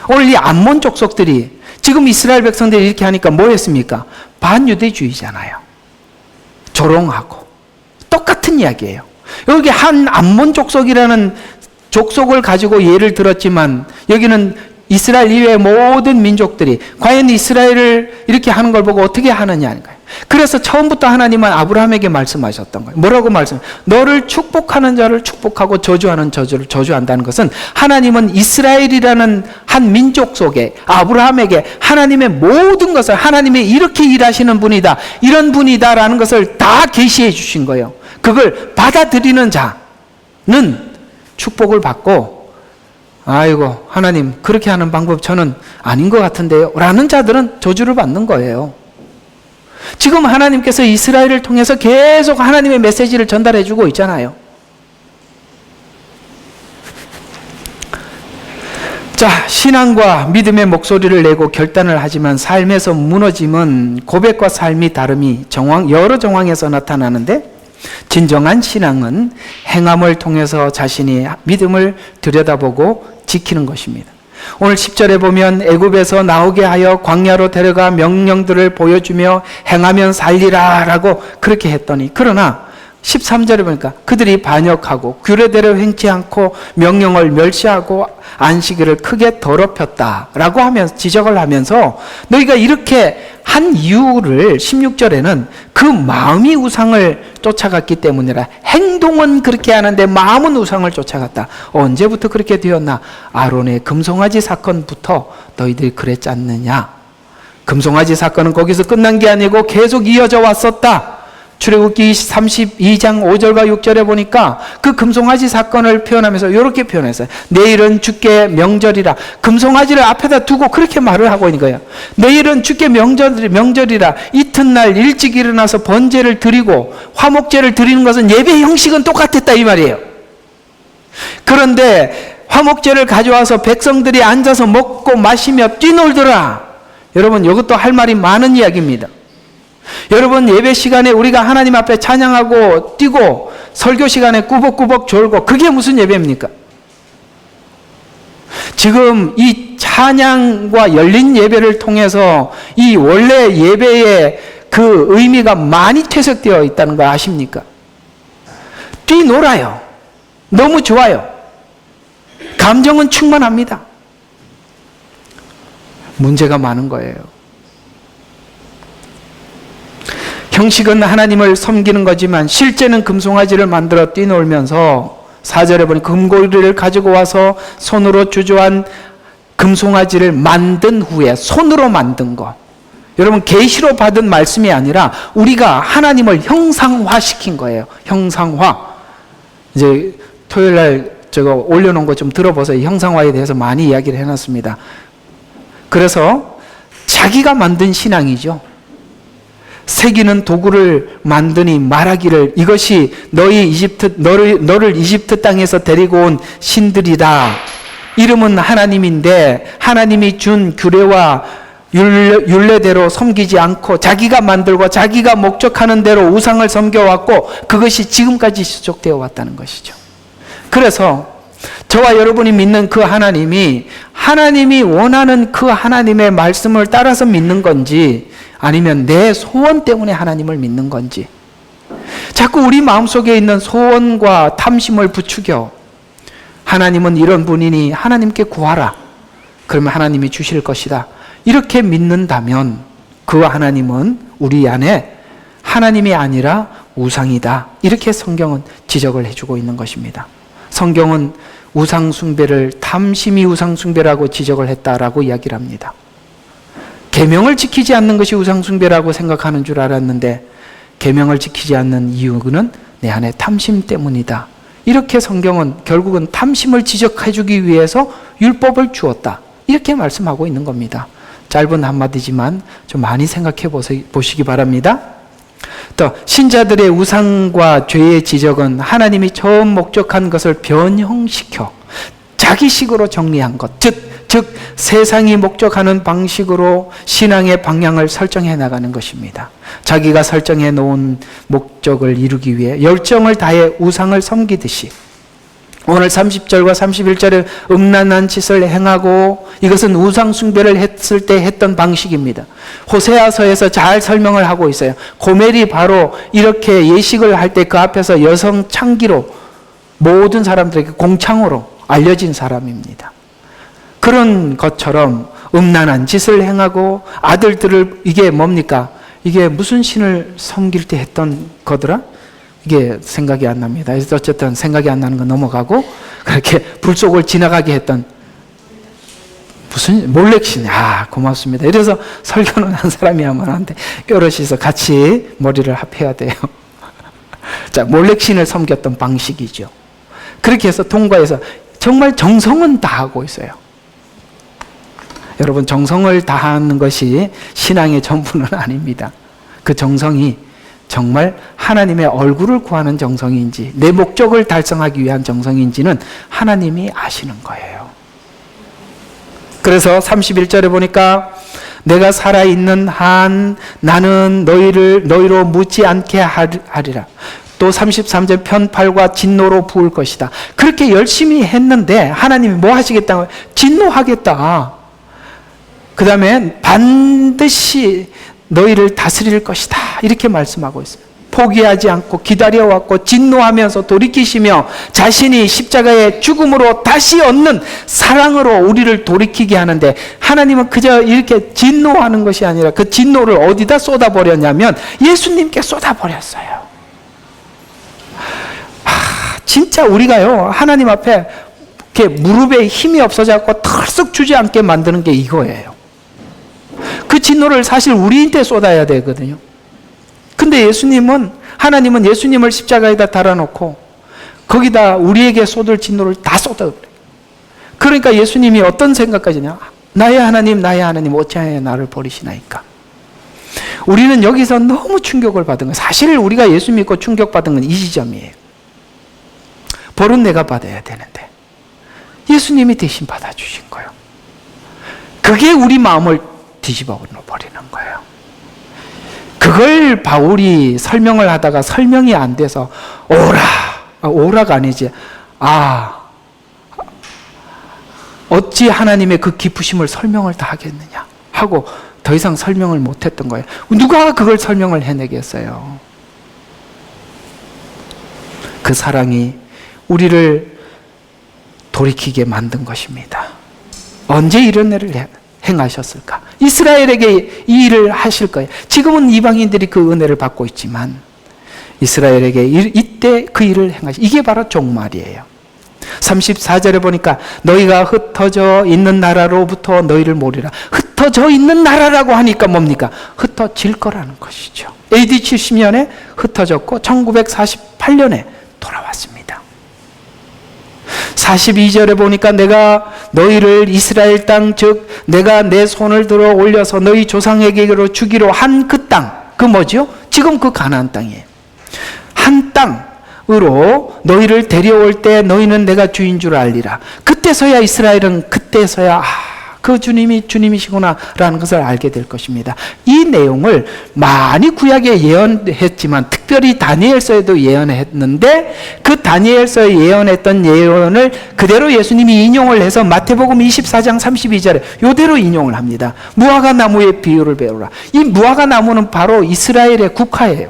오늘 이 암몬 족속들이 지금 이스라엘 백성들이 이렇게 하니까 뭐 했습니까? 반유대주의잖아요. 조롱하고 똑같은 이야기예요. 여기 한 암몬 족속이라는 족속을 가지고 예를 들었지만 여기는 이스라엘 이외의 모든 민족들이 과연 이스라엘을 이렇게 하는 걸 보고 어떻게 하느냐는 거예요. 그래서 처음부터 하나님은 아브라함에게 말씀하셨던 거예요. 뭐라고 너를 축복하는 자를 축복하고 저주하는 저주를 저주한다는 것은 하나님은 이스라엘이라는 한 민족 속에 아브라함에게 하나님의 모든 것을 하나님이 이렇게 일하시는 분이다, 이런 분이다라는 것을 다 계시해 주신 거예요. 그걸 받아들이는 자는 축복을 받고, 아이고 하나님 그렇게 하는 방법 저는 아닌 것 같은데요 라는 자들은 저주를 받는 거예요. 지금 하나님께서 이스라엘을 통해서 계속 하나님의 메시지를 전달해 주고 있잖아요. 자, 신앙과 믿음의 목소리를 내고 결단을 하지만 삶에서 무너짐은 고백과 삶이 다름이 여러 정황에서 나타나는데, 진정한 신앙은 행함을 통해서 자신이 믿음을 들여다보고 지키는 것입니다. 오늘 10절에 보면 애굽에서 나오게 하여 광야로 데려가 명령들을 보여주며 행하면 살리라 라고 그렇게 했더니, 그러나 13절에 보니까 그들이 반역하고 규례대로 행치 않고 명령을 멸시하고 안식일을 크게 더럽혔다라고 하면서 지적을 하면서 너희가 이렇게 한 이유를 16절에는 그 마음이 우상을 쫓아갔기 때문이라, 행동은 그렇게 하는데 마음은 우상을 쫓아갔다. 언제부터 그렇게 되었나? 아론의 금송아지 사건부터 너희들이 그랬지 않느냐? 금송아지 사건은 거기서 끝난 게 아니고 계속 이어져 왔었다. 출애굽기 32장 5절과 6절에 보니까 그 금송아지 사건을 표현하면서 이렇게 표현했어요. 내일은 주께 명절이라. 금송아지를 앞에다 두고 그렇게 말을 하고 있는 거예요. 내일은 주께 명절이라. 이튿날 일찍 일어나서 번제를 드리고 화목제를 드리는 것은 예배 형식은 똑같았다 이 말이에요. 그런데 화목제를 가져와서 백성들이 앉아서 먹고 마시며 뛰놀더라. 여러분, 이것도 할 말이 많은 이야기입니다. 여러분, 예배 시간에 우리가 하나님 앞에 찬양하고 뛰고 설교 시간에 꾸벅꾸벅 졸고, 그게 무슨 예배입니까? 지금 이 찬양과 열린 예배를 통해서 이 원래 예배의 그 의미가 많이 퇴색되어 있다는 거 아십니까? 뛰놀아요. 너무 좋아요. 감정은 충만합니다. 문제가 많은 거예요. 형식은 하나님을 섬기는 거지만 실제는 금송아지를 만들어 뛰놀면서 4절에 보니 금고리를 가지고 와서 손으로 주조한 금송아지를 만든 후에, 손으로 만든 거. 여러분, 계시로 받은 말씀이 아니라 우리가 하나님을 형상화시킨 거예요. 형상화. 이제 토요일 날 제가 올려놓은 거 좀 들어보세요. 형상화에 대해서 많이 이야기를 해놨습니다. 그래서 자기가 만든 신앙이죠. 새기는 도구를 만드니 말하기를 이것이 너를 이집트 땅에서 데리고 온 신들이다. 이름은 하나님인데 하나님이 준 규례와 율례대로 섬기지 않고 자기가 만들고 자기가 목적하는 대로 우상을 섬겨왔고, 그것이 지금까지 지속되어 왔다는 것이죠. 그래서 저와 여러분이 믿는 그 하나님이 원하는 그 하나님의 말씀을 따라서 믿는 건지, 아니면 내 소원 때문에 하나님을 믿는 건지, 자꾸 우리 마음속에 있는 소원과 탐심을 부추겨 하나님은 이런 분이니 하나님께 구하라, 그러면 하나님이 주실 것이다, 이렇게 믿는다면 그 하나님은 우리 안에 하나님이 아니라 우상이다. 이렇게 성경은 지적을 해주고 있는 것입니다. 성경은 우상 숭배를 탐심이 우상 숭배라고 지적을 했다라고 이야기를 합니다. 계명을 지키지 않는 것이 우상 숭배라고 생각하는 줄 알았는데, 계명을 지키지 않는 이유는 내 안에 탐심 때문이다. 이렇게 성경은 결국은 탐심을 지적해 주기 위해서 율법을 주었다. 이렇게 말씀하고 있는 겁니다. 짧은 한마디지만 좀 많이 생각해 보시기 바랍니다. 또 신자들의 우상과 죄의 지적은 하나님이 처음 목적한 것을 변형시켜 자기식으로 정리한 것, 즉 세상이 목적하는 방식으로 신앙의 방향을 설정해 나가는 것입니다. 자기가 설정해 놓은 목적을 이루기 위해 열정을 다해 우상을 섬기듯이 오늘 30절과 31절에 음란한 짓을 행하고, 이것은 우상 숭배를 했을 때 했던 방식입니다. 호세아서에서 잘 설명을 하고 있어요. 고멜이 바로 이렇게 예식을 할 때 그 앞에서 여성 창기로 모든 사람들에게 공창으로 알려진 사람입니다. 그런 것처럼 음란한 짓을 행하고 아들들을, 이게 뭡니까? 이게 무슨 신을 섬길 때 했던 거더라? 이게 생각이 안 납니다. 어쨌든 생각이 안 나는 거 넘어가고, 그렇게 불 속을 지나가게 했던 무슨 몰렉신. 고맙습니다. 이래서 설교는 한 사람이 하면 안 돼. 여럿이서 같이 머리를 합해야 돼요. 자, 몰렉신을 섬겼던 방식이죠. 그렇게 해서 통과해서 정말 정성은 다하고 있어요. 여러분, 정성을 다하는 것이 신앙의 전부는 아닙니다. 그 정성이 정말 하나님의 얼굴을 구하는 정성인지 내 목적을 달성하기 위한 정성인지는 하나님이 아시는 거예요. 그래서 31절에 보니까 내가 살아있는 한 나는 너희로 묻지 않게 하리라. 또 33절 편팔과 진노로 부을 것이다. 그렇게 열심히 했는데 하나님이 뭐 하시겠다고? 진노하겠다. 그 다음에 반드시 너희를 다스릴 것이다. 이렇게 말씀하고 있어요. 포기하지 않고 기다려왔고 진노하면서 돌이키시며 자신이 십자가의 죽음으로 다시 얻는 사랑으로 우리를 돌이키게 하는데, 하나님은 그저 이렇게 진노하는 것이 아니라 그 진노를 어디다 쏟아버렸냐면 예수님께 쏟아버렸어요. 진짜 우리가요, 하나님 앞에 이렇게 무릎에 힘이 없어져서 털썩 주지 않게 만드는 게 이거예요. 그 진노를 사실 우리한테 쏟아야 되거든요. 근데 하나님은 예수님을 십자가에다 달아놓고 거기다 우리에게 쏟을 진노를 다 쏟아버려요. 그러니까 예수님이 어떤 생각까지냐? 나의 하나님 어찌하여 나를 버리시나이까? 우리는 여기서 너무 충격을 받은 거예요. 사실 우리가 예수 믿고 충격받은 건 이 지점이에요. 벌은 내가 받아야 되는데 예수님이 대신 받아주신 거예요. 그게 우리 마음을 뒤집어 버리는 거예요. 그걸 바울이 설명을 하다가 설명이 안 돼서 오라가 아니지, 어찌 하나님의 그 기쁘심을 설명을 다 하겠느냐 하고 더 이상 설명을 못했던 거예요. 누가 그걸 설명을 해내겠어요? 그 사랑이 우리를 돌이키게 만든 것입니다. 언제 이런 일을 행하셨을까? 이스라엘에게 이 일을 하실 거예요. 지금은 이방인들이 그 은혜를 받고 있지만 이스라엘에게 이때 그 일을 행하시. 이게 바로 종말이에요. 34절에 보니까 너희가 흩어져 있는 나라로부터 너희를 모으리라. 흩어져 있는 나라라고 하니까 뭡니까? 흩어질 거라는 것이죠. AD 70년에 흩어졌고 1948년에 돌아왔습니다. 42절에 보니까 내가 너희를 이스라엘 땅, 즉 내가 내 손을 들어 올려서 너희 조상에게로 주기로 한 그 땅, 그 뭐죠? 지금 그 가나안 땅이에요. 한 땅으로 너희를 데려올 때 너희는 내가 주인 줄 알리라. 그때서야 이스라엘은 그 주님이 주님이시구나 라는 것을 알게 될 것입니다. 이 내용을 많이 구약에 예언했지만 특별히 다니엘서에도 예언했는데 그 다니엘서에 예언했던 예언을 그대로 예수님이 인용을 해서 마태복음 24장 32절에 이대로 인용을 합니다. 무화과 나무의 비유를 배우라. 이 무화과 나무는 바로 이스라엘의 국화예요.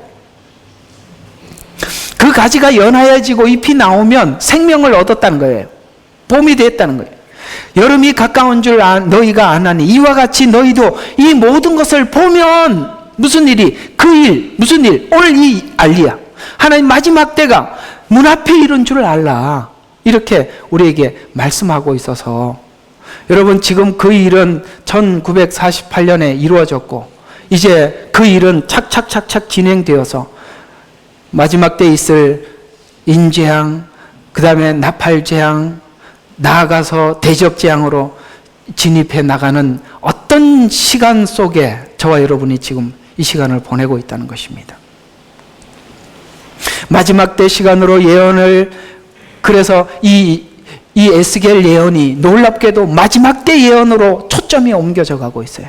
그 가지가 연하여지고 잎이 나오면 생명을 얻었다는 거예요. 봄이 됐다는 거예요. 여름이 가까운 줄 너희가 아나니 이와 같이 너희도 이 모든 것을 보면 무슨 일이? 무슨 일? 오늘 이 알리야. 하나님 마지막 때가 문 앞에 이른 줄 알라. 이렇게 우리에게 말씀하고 있어서 여러분 지금 그 일은 1948년에 이루어졌고 이제 그 일은 착착착착 진행되어서 마지막 때 있을 인재앙, 그 다음에 나팔재앙, 나아가서 대적재앙으로 진입해 나가는 어떤 시간 속에 저와 여러분이 지금 이 시간을 보내고 있다는 것입니다. 마지막 때 시간으로 예언을, 그래서 이 에스겔 예언이 놀랍게도 마지막 때 예언으로 초점이 옮겨져 가고 있어요.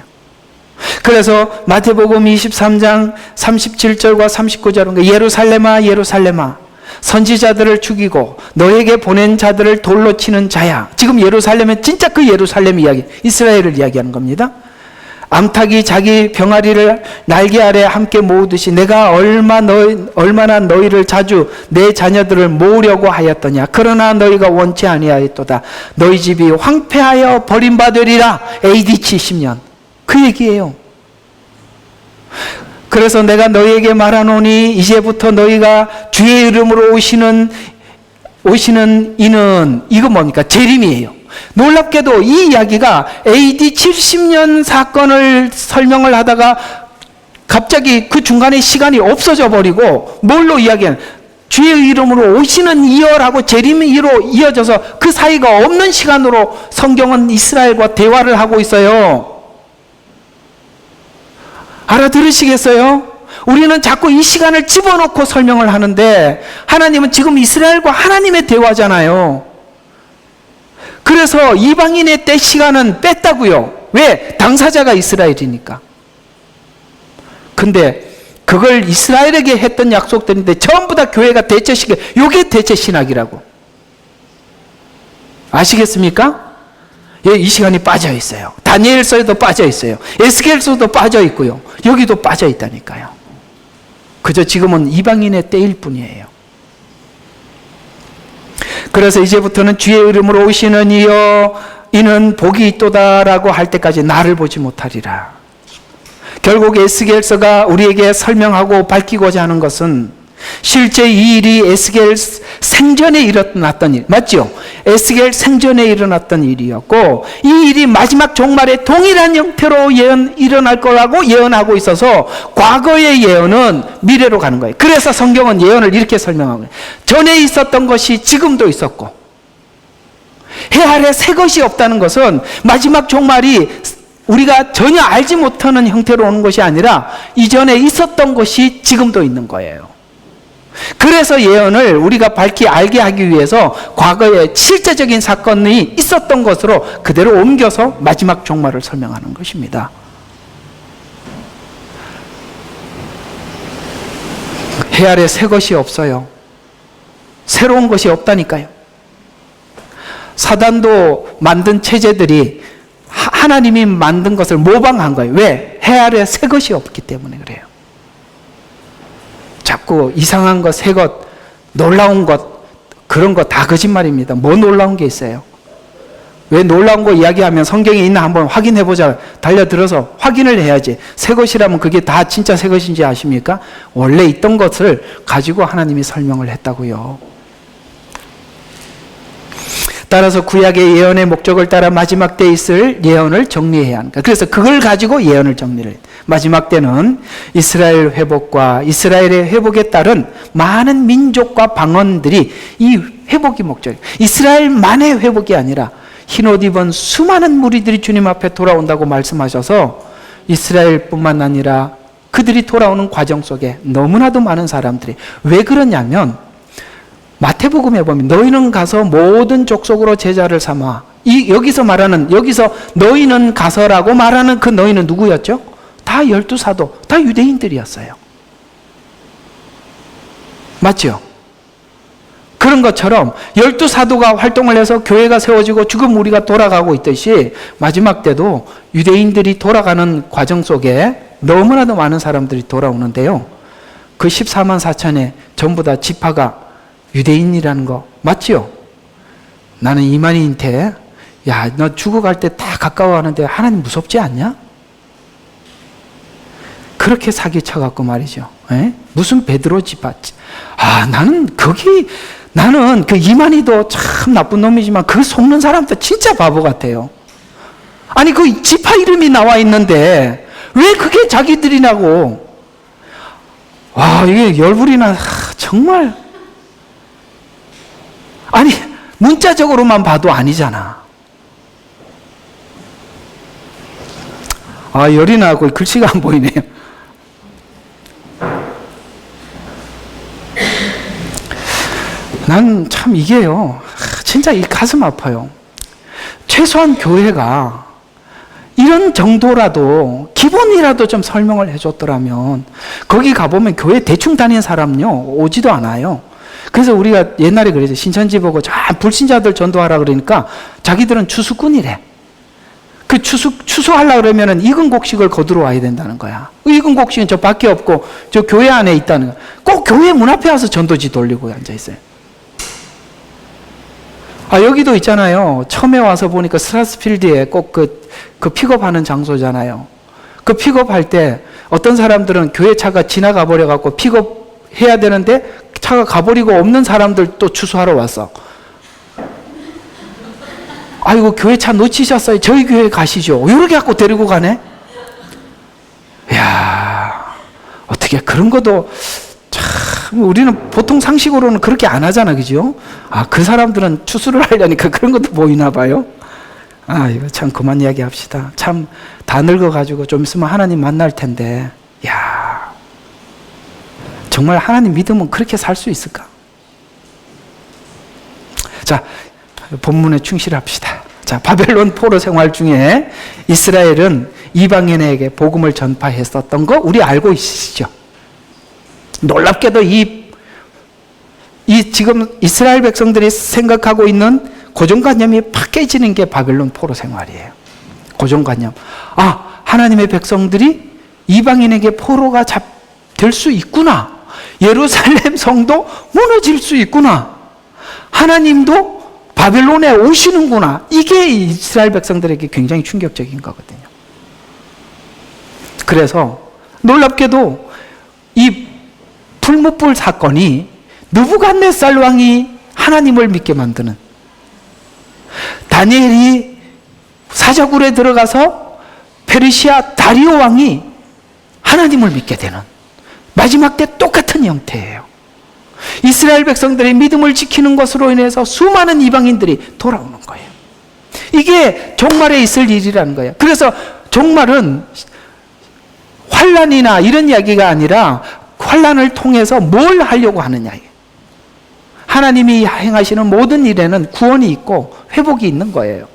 그래서 마태복음 23장 37절과 39절은 예루살렘아 예루살렘아 선지자들을 죽이고 너에게 보낸 자들을 돌로 치는 자야. 지금 예루살렘은 진짜 그 예루살렘 이야기, 이스라엘을 이야기하는 겁니다. 암탉이 자기 병아리를 날개 아래 함께 모으듯이 내가 얼마나 너희를 자주 내 자녀들을 모으려고 하였더냐. 그러나 너희가 원치 아니하였도다. 너희 집이 황폐하여 버림받으리라. AD 70년. 그 얘기예요. 그래서 내가 너희에게 말하노니 이제부터 너희가 주의 이름으로 오시는 이는, 이거 뭡니까? 재림이에요. 놀랍게도 이 이야기가 AD 70년 사건을 설명을 하다가 갑자기 그 중간에 시간이 없어져 버리고 뭘로 이야기하는, 주의 이름으로 오시는 이어라고 재림이로 이어져서 그 사이가 없는 시간으로 성경은 이스라엘과 대화를 하고 있어요. 알아들으시겠어요? 우리는 자꾸 이 시간을 집어넣고 설명을 하는데 하나님은 지금 이스라엘과 하나님의 대화잖아요. 그래서 이방인의 때 시간은 뺐다고요. 왜? 당사자가 이스라엘이니까. 근데 그걸 이스라엘에게 했던 약속들인데 전부 다 교회가 대체시켜. 이게 대체신학이라고. 아시겠습니까? 예, 이 시간이 빠져 있어요. 다니엘서에도 빠져 있어요. 에스겔서도 빠져 있고요. 여기도 빠져 있다니까요. 그저 지금은 이방인의 때일 뿐이에요. 그래서 이제부터는 주의 이름으로 오시는 이여 이는 복이 있도다라고 할 때까지 나를 보지 못하리라. 결국 에스겔서가 우리에게 설명하고 밝히고자 하는 것은 실제 이 일이 에스겔 생전에 일어났던 일, 맞죠? 에스겔 생전에 일어났던 일이었고 이 일이 마지막 종말에 동일한 형태로 일어날 거라고 예언하고 있어서 과거의 예언은 미래로 가는 거예요. 그래서 성경은 예언을 이렇게 설명하고 있어요. 전에 있었던 것이 지금도 있었고 해 아래 새 것이 없다는 것은 마지막 종말이 우리가 전혀 알지 못하는 형태로 오는 것이 아니라 이전에 있었던 것이 지금도 있는 거예요. 그래서 예언을 우리가 밝히 알게 하기 위해서 과거에 실제적인 사건이 있었던 것으로 그대로 옮겨서 마지막 종말을 설명하는 것입니다. 해 아래 새 것이 없어요. 새로운 것이 없다니까요. 사단도 만든 체제들이 하나님이 만든 것을 모방한 거예요. 왜? 해 아래 새 것이 없기 때문에 그래요. 자꾸 이상한 것, 새 것, 놀라운 것, 그런 거 다 거짓말입니다. 뭐 놀라운 게 있어요? 왜 놀라운 거 이야기하면 성경에 있나 한번 확인해보자. 달려들어서 확인을 해야지. 새 것이라면 그게 다 진짜 새 것인지 아십니까? 원래 있던 것을 가지고 하나님이 설명을 했다고요. 따라서 구약의 예언의 목적을 따라 마지막 때에 있을 예언을 정리해야 합니다. 그래서 그걸 가지고 예언을 정리를 해요. 마지막 때는 이스라엘 회복과 이스라엘의 회복에 따른 많은 민족과 방언들이 이 회복이 목적이에요. 이스라엘만의 회복이 아니라 흰옷 입은 수많은 무리들이 주님 앞에 돌아온다고 말씀하셔서 이스라엘뿐만 아니라 그들이 돌아오는 과정 속에 너무나도 많은 사람들이 왜 그러냐면 마태복음에 보면 너희는 가서 모든 족속으로 제자를 삼아 여기서 너희는 가서라고 말하는 그 너희는 누구였죠? 다 12사도, 다 유대인들이었어요. 맞죠? 그런 것처럼 12사도가 활동을 해서 교회가 세워지고 지금 우리가 돌아가고 있듯이 마지막 때도 유대인들이 돌아가는 과정 속에 너무나도 많은 사람들이 돌아오는데요. 그 14만 4천에 전부 다 지파가 유대인이라는 거 맞죠? 나는 이만희한테 야, 너 죽어갈 때 다 가까워하는데 하나님 무섭지 않냐? 그렇게 사기쳐갖고 말이죠. 에? 무슨 베드로 지파? 나는 그 이만희도 참 나쁜 놈이지만 그 속는 사람도 진짜 바보 같아요. 아니 그 지파 이름이 나와 있는데 왜 그게 자기들이냐고. 와, 이게 열불이나 정말. 아니 문자적으로만 봐도 아니잖아. 열이 나고 글씨가 안 보이네요. 난 참 이게요, 진짜 이 가슴 아파요. 최소한 교회가 이런 정도라도 기본이라도 좀 설명을 해줬더라면. 거기 가보면 교회 대충 다니는 사람요 오지도 않아요. 그래서 우리가 옛날에 그랬죠. 신천지 보고 불신자들 전도하라 그러니까 자기들은 추수꾼이래. 그 그 추수하려고 그러면은 익은 곡식을 거두러 와야 된다는 거야. 익은 곡식은 저 밖에 없고 저 교회 안에 있다는 거야. 꼭 교회 문 앞에 와서 전도지 돌리고 앉아있어요. 여기도 있잖아요. 처음에 와서 보니까 스트라스필드에 꼭 그 픽업하는 장소잖아요. 그 픽업할 때 어떤 사람들은 교회 차가 지나가 버려갖고 픽업해야 되는데 차가 가버리고 없는 사람들 또 추수하러 왔어. 아이고, 교회 차 놓치셨어요. 저희 교회 가시죠. 이렇게 갖고 데리고 가네? 이야, 어떻게 그런 것도 참, 우리는 보통 상식으로는 그렇게 안 하잖아, 그죠? 그 사람들은 추수를 하려니까 그런 것도 보이나 봐요. 이거 참 그만 이야기 합시다. 참, 다 늙어가지고 좀 있으면 하나님 만날 텐데, 야, 정말 하나님 믿으면 그렇게 살 수 있을까? 자, 본문에 충실합시다. 자, 바벨론 포로 생활 중에 이스라엘은 이방인에게 복음을 전파했었던 거 우리 알고 있으시죠? 놀랍게도 이 지금 이스라엘 백성들이 생각하고 있는 고정관념이 팍 깨지는 게 바벨론 포로 생활이에요. 고정관념. 하나님의 백성들이 이방인에게 포로가 될 수 있구나. 예루살렘 성도 무너질 수 있구나. 하나님도 바벨론에 오시는구나. 이게 이스라엘 백성들에게 굉장히 충격적인 거거든요. 그래서 놀랍게도 이 풀무불 사건이 느부갓네살 왕이 하나님을 믿게 만드는, 다니엘이 사자굴에 들어가서 페르시아 다리오 왕이 하나님을 믿게 되는 마지막 때 똑같은 형태예요. 이스라엘 백성들의 믿음을 지키는 것으로 인해서 수많은 이방인들이 돌아오는 거예요. 이게 종말에 있을 일이라는 거예요. 그래서 종말은 환난이나 이런 이야기가 아니라 환난을 통해서 뭘 하려고 하느냐예요. 하나님이 행하시는 모든 일에는 구원이 있고 회복이 있는 거예요.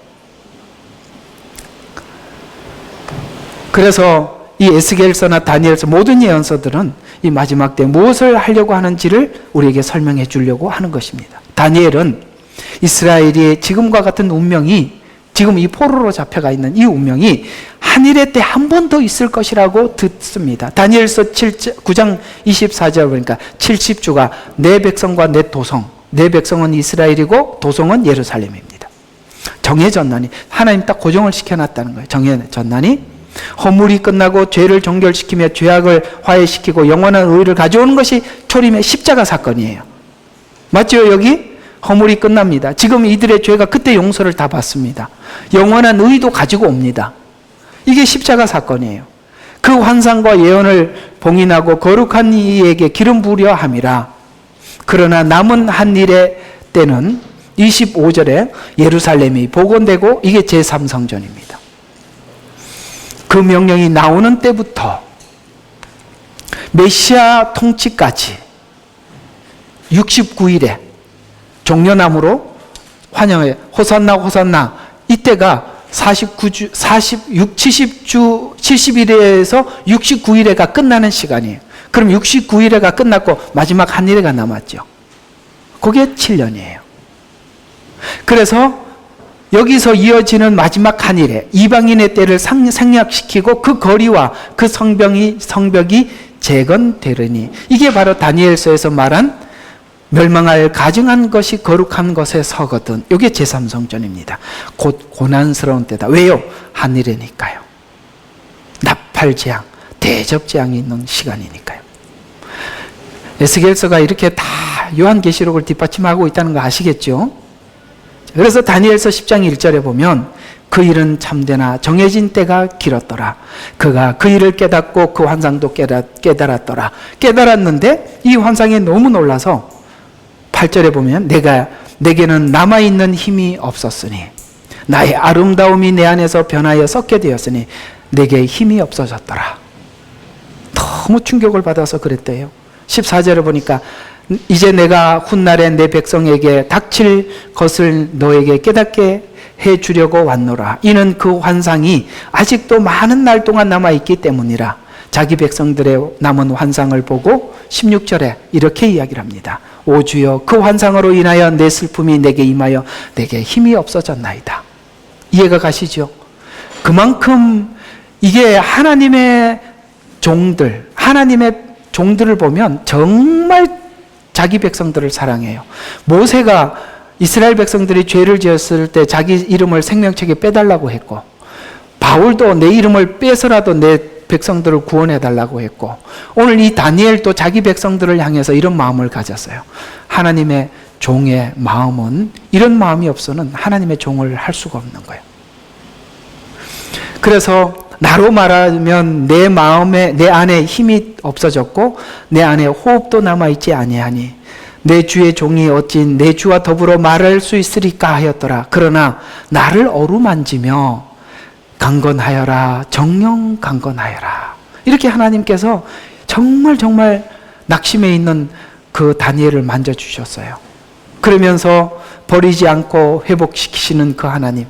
그래서 이 에스겔서나 다니엘서 모든 예언서들은 이 마지막 때 무엇을 하려고 하는지를 우리에게 설명해 주려고 하는 것입니다. 다니엘은 이스라엘이 지금과 같은 운명이, 지금 이 포로로 잡혀가 있는 이 운명이 한일의 때 한 번 더 있을 것이라고 듣습니다. 다니엘서 9장 24절 보니까 70주가 내 백성과 내 도성, 내 백성은 이스라엘이고 도성은 예루살렘입니다. 정해졌나니, 하나님 딱 고정을 시켜놨다는 거예요. 정해졌나니 허물이 끝나고 죄를 정결시키며 죄악을 화해시키고 영원한 의를 가져오는 것이 초림의 십자가 사건이에요. 맞죠? 여기 허물이 끝납니다. 지금 이들의 죄가 그때 용서를 다 받습니다. 영원한 의도 가지고 옵니다. 이게 십자가 사건이에요. 그 환상과 예언을 봉인하고 거룩한 이에게 기름 부으려 함이라. 그러나 남은 한 일의 때는 25절에 예루살렘이 복원되고 이게 제3성전입니다. 그 명령이 나오는 때부터 메시아 통치까지 69일에 종려나무로 환영해 호산나 호산나, 이때가 70일에서 69일에가 끝나는 시간이에요. 그럼 69일에가 끝났고 마지막 한 일회가 남았죠. 그게 7년이에요. 그래서 여기서 이어지는 마지막 한 일회, 이방인의 때를 생략시키고 그 거리와 그 성벽이 재건되리니, 이게 바로 다니엘서에서 말한 멸망할 가증한 것이 거룩한 것에 서거든. 이게 제3성전입니다. 곧 고난스러운 때다. 왜요? 한일이니까요. 나팔재앙, 대접재앙이 있는 시간이니까요. 에스겔서가 이렇게 다 요한계시록을 뒷받침하고 있다는 거 아시겠죠? 그래서 다니엘서 10장 1절에 보면 그 일은 참되나 정해진 때가 길었더라. 그가 그 일을 깨닫고 그 환상도 깨달았더라. 깨달았는데 이 환상에 너무 놀라서 8절에 보면 내게는 남아있는 힘이 없었으니 나의 아름다움이 내 안에서 변하여 썩게 되었으니 내게 힘이 없어졌더라. 너무 충격을 받아서 그랬대요. 14절에 보니까 이제 내가 훗날에 내 백성에게 닥칠 것을 너에게 깨닫게 해주려고 왔노라. 이는 그 환상이 아직도 많은 날 동안 남아있기 때문이라. 자기 백성들의 남은 환상을 보고 16절에 이렇게 이야기를 합니다. 오 주여, 그 환상으로 인하여 내 슬픔이 내게 임하여 내게 힘이 없어졌나이다. 이해가 가시죠? 그만큼 이게 하나님의 종들을 보면 정말 자기 백성들을 사랑해요. 모세가 이스라엘 백성들이 죄를 지었을 때 자기 이름을 생명책에 빼달라고 했고, 바울도 내 이름을 빼서라도 내 백성들을 구원해달라고 했고, 오늘 이 다니엘도 자기 백성들을 향해서 이런 마음을 가졌어요. 하나님의 종의 마음은, 이런 마음이 없어는 하나님의 종을 할 수가 없는 거예요. 그래서 나로 말하면 내 마음에, 내 안에 힘이 없어졌고 내 안에 호흡도 남아있지 아니하니 내 주의 종이 어찌 내 주와 더불어 말할 수 있으리까 하였더라. 그러나 나를 어루만지며 강건하여라, 정령 강건하여라. 이렇게 하나님께서 정말 낙심해 있는 그 다니엘을 만져주셨어요. 그러면서 버리지 않고 회복시키시는 그 하나님.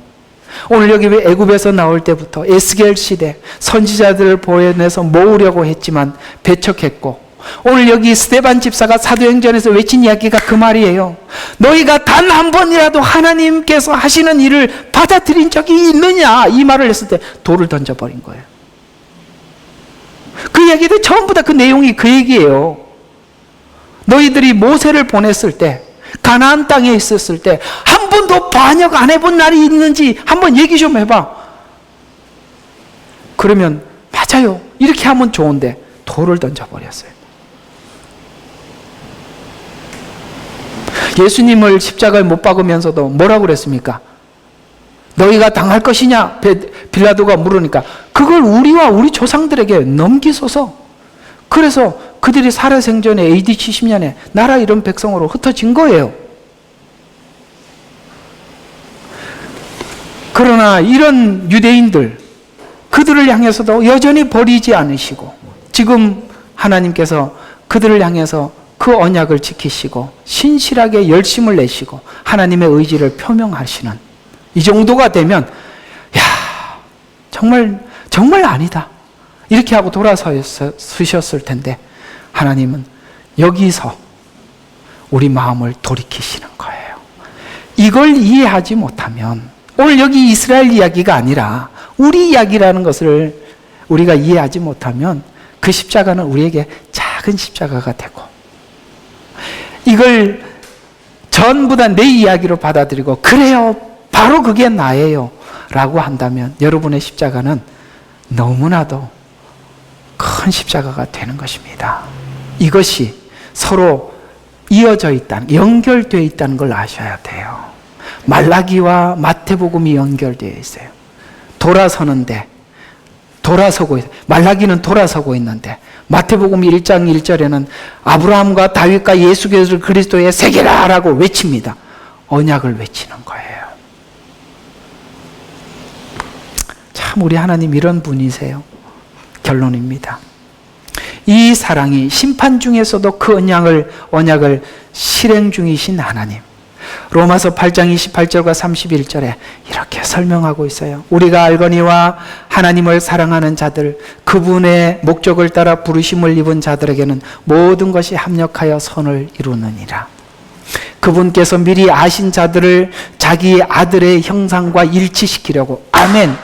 오늘 여기 애굽에서 나올 때부터 에스겔 시대 선지자들을 보내서 모으려고 했지만 배척했고, 오늘 여기 스데반 집사가 사도행전에서 외친 이야기가 그 말이에요. 너희가 단 한 번이라도 하나님께서 하시는 일을 받아들인 적이 있느냐, 이 말을 했을 때 돌을 던져버린 거예요. 그 이야기들 전부 다 그 내용이 그 얘기예요. 너희들이 모세를 보냈을 때, 가나안 땅에 있었을 때 한 번도 반역 안 해본 날이 있는지 한번 얘기 좀 해봐. 그러면 맞아요, 이렇게 하면 좋은데 돌을 던져버렸어요. 예수님을 십자가에 못 박으면서도 뭐라고 그랬습니까? 너희가 당할 것이냐? 빌라도가 물으니까 그걸 우리와 우리 조상들에게 넘기소서. 그래서 그들이 살아생전에 AD 70년에 나라 이런 백성으로 흩어진 거예요. 그러나 이런 유대인들, 그들을 향해서도 여전히 버리지 않으시고 지금 하나님께서 그들을 향해서 그 언약을 지키시고 신실하게 열심을 내시고 하나님의 의지를 표명하시는 이 정도가 되면, 야, 정말 아니다, 이렇게 하고 돌아서셨을 텐데 하나님은 여기서 우리 마음을 돌이키시는 거예요. 이걸 이해하지 못하면, 오늘 여기 이스라엘 이야기가 아니라 우리 이야기라는 것을 우리가 이해하지 못하면 그 십자가는 우리에게 작은 십자가가 되고, 이걸 전부 다 내 이야기로 받아들이고 그래요, 바로 그게 나예요 라고 한다면 여러분의 십자가는 너무나도 큰 십자가가 되는 것입니다. 이것이 서로 이어져 있다는, 연결되어 있다는 걸 아셔야 돼요. 말라기와 마태복음이 연결되어 있어요. 돌아서고 있어요. 말라기는 돌아서고 있는데 마태복음 1장 1절에는 아브라함과 다윗과 예수 그리스도의 세계라라고 외칩니다. 언약을 외치는 거예요. 참 우리 하나님 이런 분이세요. 결론입니다. 이 사랑이 심판 중에서도 그 언약을 실행 중이신 하나님. 로마서 8장 28절과 31절에 이렇게 설명하고 있어요. 우리가 알거니와 하나님을 사랑하는 자들, 그분의 목적을 따라 부르심을 입은 자들에게는 모든 것이 합력하여 선을 이루느니라. 그분께서 미리 아신 자들을 자기 아들의 형상과 일치시키려고. 아멘.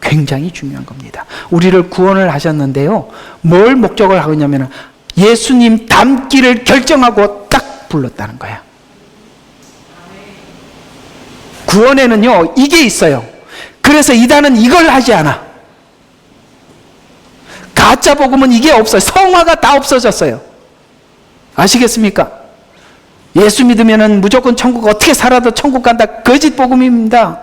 굉장히 중요한 겁니다. 우리를 구원을 하셨는데요, 뭘 목적을 하고 있냐면 예수님 닮기를 결정하고 딱 불렀다는 거야. 구원에는요 이게 있어요. 그래서 이단은 이걸 하지 않아. 가짜 복음은 이게 없어요. 성화가 다 없어졌어요. 아시겠습니까? 예수 믿으면은 무조건 천국, 어떻게 살아도 천국 간다. 거짓 복음입니다.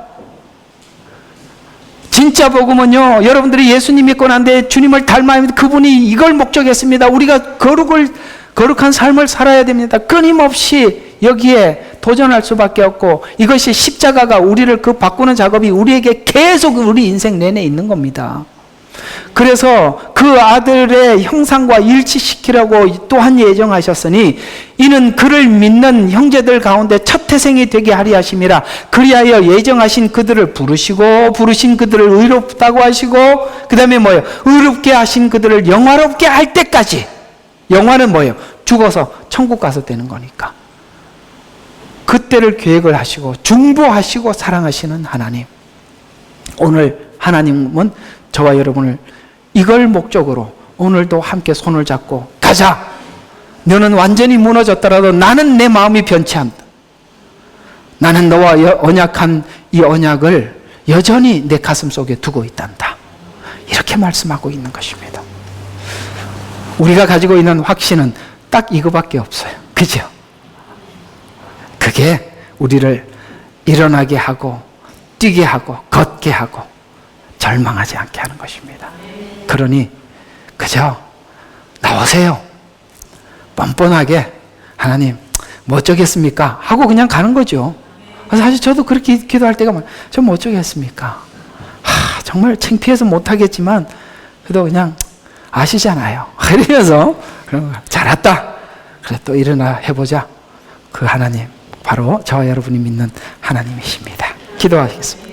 진짜 복음은요, 여러분들이 예수님 믿고 난데 주님을 닮아야, 그분이 이걸 목적했습니다. 우리가 거룩한 삶을 살아야 됩니다. 끊임없이 여기에 도전할 수밖에 없고, 이것이 십자가가 우리를 그 바꾸는 작업이 우리에게 계속 우리 인생 내내 있는 겁니다. 그래서 그 아들의 형상과 일치시키라고 또한 예정하셨으니 이는 그를 믿는 형제들 가운데 첫 태생이 되게 하리 하심이라. 그리하여 예정하신 그들을 부르신 그들을 의롭다고 하시고, 그 다음에 뭐예요? 의롭게 하신 그들을 영화롭게 할 때까지. 영화는 뭐예요? 죽어서 천국 가서 되는 거니까. 그때를 계획을 하시고 중보하시고 사랑하시는 하나님. 오늘 하나님은 저와 여러분을 이걸 목적으로 오늘도 함께 손을 잡고 가자. 너는 완전히 무너졌더라도 나는 내 마음이 변치 않다. 나는 너와 언약한 이 언약을 여전히 내 가슴 속에 두고 있단다. 이렇게 말씀하고 있는 것입니다. 우리가 가지고 있는 확신은 딱 이거밖에 없어요. 그죠? 그게 우리를 일어나게 하고 뛰게 하고 걷게 하고 절망하지 않게 하는 것입니다. 그러니 그저 나오세요. 뻔뻔하게 하나님 뭐 어쩌겠습니까? 하고 그냥 가는 거죠. 사실 저도 그렇게 기도할 때가 많아요. 저 뭐 어쩌겠습니까? 정말 창피해서 못하겠지만 그래도 그냥 아시잖아요. 이러면서 잘 왔다. 그래 또 일어나 해보자. 그 하나님 바로 저와 여러분이 믿는 하나님이십니다. 기도하겠습니다.